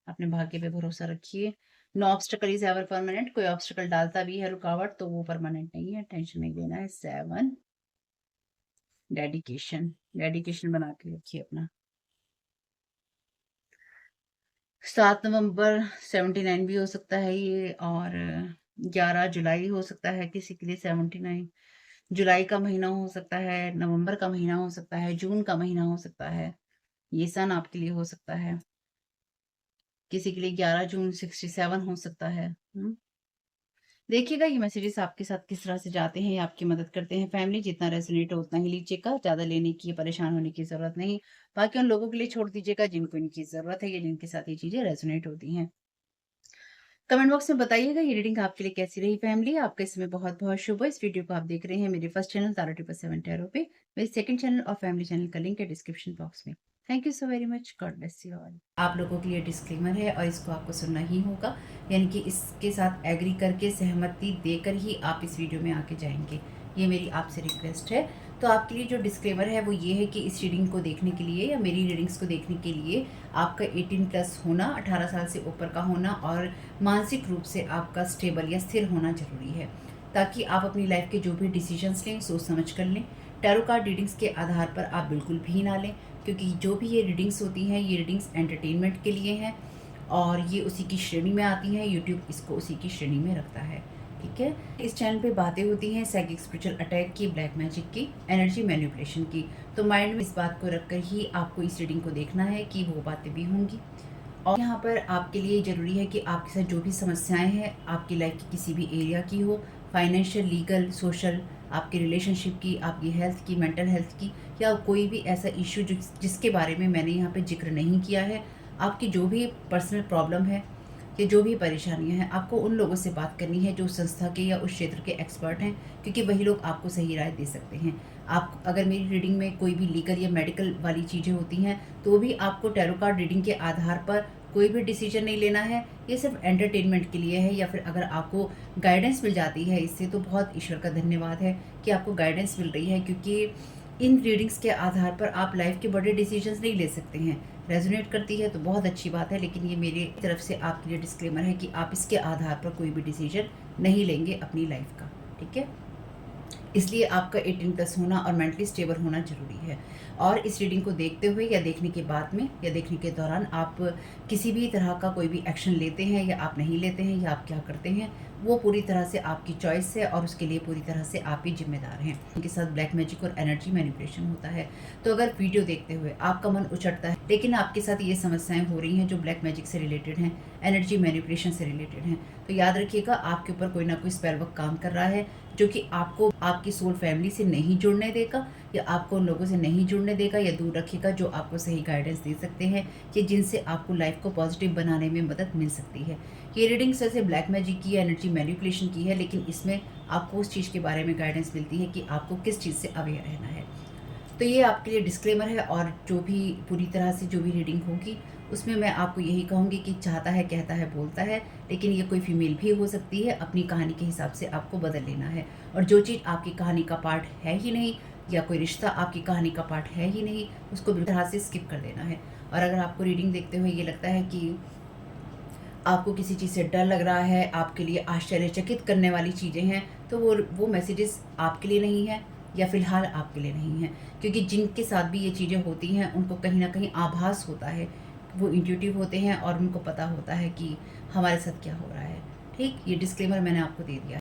S1: अपने भाग्य पे भरोसा रखिए। No obstacle is ever permanent. कोई ऑब्स्टेकल डालता भी है रुकावट तो वो परमानेंट नहीं है, टेंशन नहीं लेना है। 7, डेडिकेशन। डेडिकेशन बना के रखिए अपना। 7 नवंबर 79 भी हो सकता है ये, और 11 जुलाई हो सकता है किसी के लिए 79। जुलाई का महीना हो सकता है, नवंबर का महीना हो सकता है, जून का महीना हो सकता है। ये सन आपके लिए हो सकता है। किसी के लिए 11 जून 67 हो सकता है। देखिएगा ये मैसेजेस आपके साथ किस तरह से जाते हैं, आपकी मदद करते हैं। फैमिली जितना रेजोनेट हो उतना ही लीजिएगा, ज़्यादा लेने की, परेशान होने की ज़रूरत नहीं। बाकी उन लोगों के लिए छोड़ दीजिएगा जिनको इनकी ज़रूरत है या जिनके साथ ये चीज़ें रेजोनेट होती हैं। कमेंट बॉक्स में बताइएगा ये रीडिंग आपके लिए कैसी रही। फैमिली आपका इसमें बहुत बहुत शुभ हो। इस वीडियो को आप देख रहे हैं मेरे फर्स्ट चैनल तारा 7 टैरो पे। मेरे सेकंड चैनल और फैमिली चैनल का लिंक है डिस्क्रिप्शन बॉक्स में। Thank you so very much. God bless you all. आप लोगों के लिए डिस्क्लेमर है और इसको आपको सुनना ही होगा, यानी कि इसके साथ एग्री करके सहमति देकर ही आप इस वीडियो में आके जाएंगे। ये मेरी आपसे रिक्वेस्ट है। तो आपके लिए जो डिस्क्लेमर है वो ये है कि इस रीडिंग को देखने के लिए या मेरी रीडिंग्स को देखने के लिए आपका 18+ होना, 18 साल से ऊपर का होना और मानसिक रूप से आपका स्टेबल या स्थिर होना जरूरी है, ताकि आप अपनी लाइफ के जो भी डिसीजंस लें सोच समझ कर लें। टैरो कार्ड रीडिंग्स के आधार पर आप बिल्कुल भी ना लें, क्योंकि जो भी ये रीडिंग्स होती हैं ये रीडिंग्स एंटरटेनमेंट के लिए हैं और ये उसी की श्रेणी में आती हैं। यूट्यूब इसको उसी की श्रेणी में रखता है, ठीक है। इस चैनल पे बातें होती हैं साइकिक स्पिरिचुअल अटैक की, ब्लैक मैजिक की, एनर्जी मैनिपुलेशन की। तो माइंड में इस बात को रखकर ही आपको इस रीडिंग को देखना है कि वो बातें भी होंगी। और यहाँ पर आपके लिए ज़रूरी है कि आपके साथ जो भी समस्याएं हैं आपकी लाइफ की किसी भी एरिया की हो, फाइनेंशियल, लीगल, सोशल, आपके रिलेशनशिप की, आपकी हेल्थ की, मेंटल हेल्थ की, या कोई भी ऐसा इश्यू जिसके बारे में मैंने यहाँ पे जिक्र नहीं किया है, आपकी जो भी पर्सनल प्रॉब्लम है कि जो भी परेशानियां हैं, आपको उन लोगों से बात करनी है जो संस्था के या उस क्षेत्र के एक्सपर्ट हैं, क्योंकि वही लोग आपको सही राय दे सकते हैं। आप अगर मेरी रीडिंग में कोई भी लीगल या मेडिकल वाली चीज़ें होती हैं तो भी आपको टैरो कार्ड रीडिंग के आधार पर कोई भी डिसीजन नहीं लेना है। ये सिर्फ एंटरटेनमेंट के लिए है, या फिर अगर आपको गाइडेंस मिल जाती है इससे तो बहुत ईश्वर का धन्यवाद है कि आपको गाइडेंस मिल रही है, क्योंकि इन रीडिंग्स के आधार पर आप लाइफ के बड़े डिसीजंस नहीं ले सकते हैं। रेजोनेट करती है तो बहुत अच्छी बात है, लेकिन ये मेरी तरफ से आपके लिए डिस्क्लेमर है कि आप इसके आधार पर कोई भी डिसीजन नहीं लेंगे अपनी लाइफ का, ठीक है। इसलिए आपका 18+ होना और मेंटली स्टेबल होना जरूरी है। और इस रीडिंग को देखते हुए या देखने के बाद में या देखने के दौरान आप किसी भी तरह का कोई भी एक्शन लेते हैं या आप नहीं लेते हैं या आप क्या करते हैं, वो पूरी तरह से आपकी चॉइस है और उसके लिए पूरी तरह से आप ही जिम्मेदार हैं। इनके साथ ब्लैक मैजिक और एनर्जी मैनिपुलेशन होता है। तो अगर वीडियो देखते हुए आपका मन उचटता है लेकिन आपके साथ ये समस्याएं हो रही हैं जो ब्लैक मैजिक से रिलेटेड हैं, एनर्जी मैनिपुलेशन से रिलेटेड हैं, तो याद रखिएगा आपके ऊपर कोई ना कोई स्पेल वर्क काम कर रहा है, जो कि आपको आपकी सोल फैमिली से नहीं जुड़ने देगा या आपको उन लोगों से नहीं जुड़ने देगा या दूर रखेगा जो आपको सही गाइडेंस दे सकते हैं कि जिनसे आपको लाइफ को पॉजिटिव बनाने में मदद मिल सकती है। ये रीडिंग्स वैसे ब्लैक मैजिक की, एनर्जी मैनिपुलेशन की है, लेकिन इसमें आपको उस चीज़ के बारे में गाइडेंस मिलती है कि आपको किस चीज़ से अवेयर रहना है। तो ये आपके लिए डिस्क्लेमर है, और जो भी पूरी तरह से जो भी रीडिंग होगी उसमें मैं आपको यही कहूँगी कि चाहता है, कहता है, बोलता है, लेकिन ये कोई फीमेल भी हो सकती है। अपनी कहानी के हिसाब से आपको बदल लेना है, और जो चीज़ आपकी कहानी का पार्ट है ही नहीं या कोई रिश्ता आपकी कहानी का पार्ट है ही नहीं, उसको बिल्कुल तरह से स्किप कर देना है। और अगर आपको रीडिंग देखते हुए ये लगता है कि आपको किसी चीज़ से डर लग रहा है, आपके लिए आश्चर्यचकित करने वाली चीज़ें हैं, तो वो मैसेजेस आपके लिए नहीं है या फिलहाल आपके लिए नहीं है, क्योंकि जिनके साथ भी ये चीज़ें होती हैं उनको कहीं ना कहीं आभास होता है, वो इंट्यूटिव होते हैं और उनको पता होता है कि हमारे साथ क्या हो रहा है। ठीक, ये डिस्क्लेमर मैंने आपको दे दिया।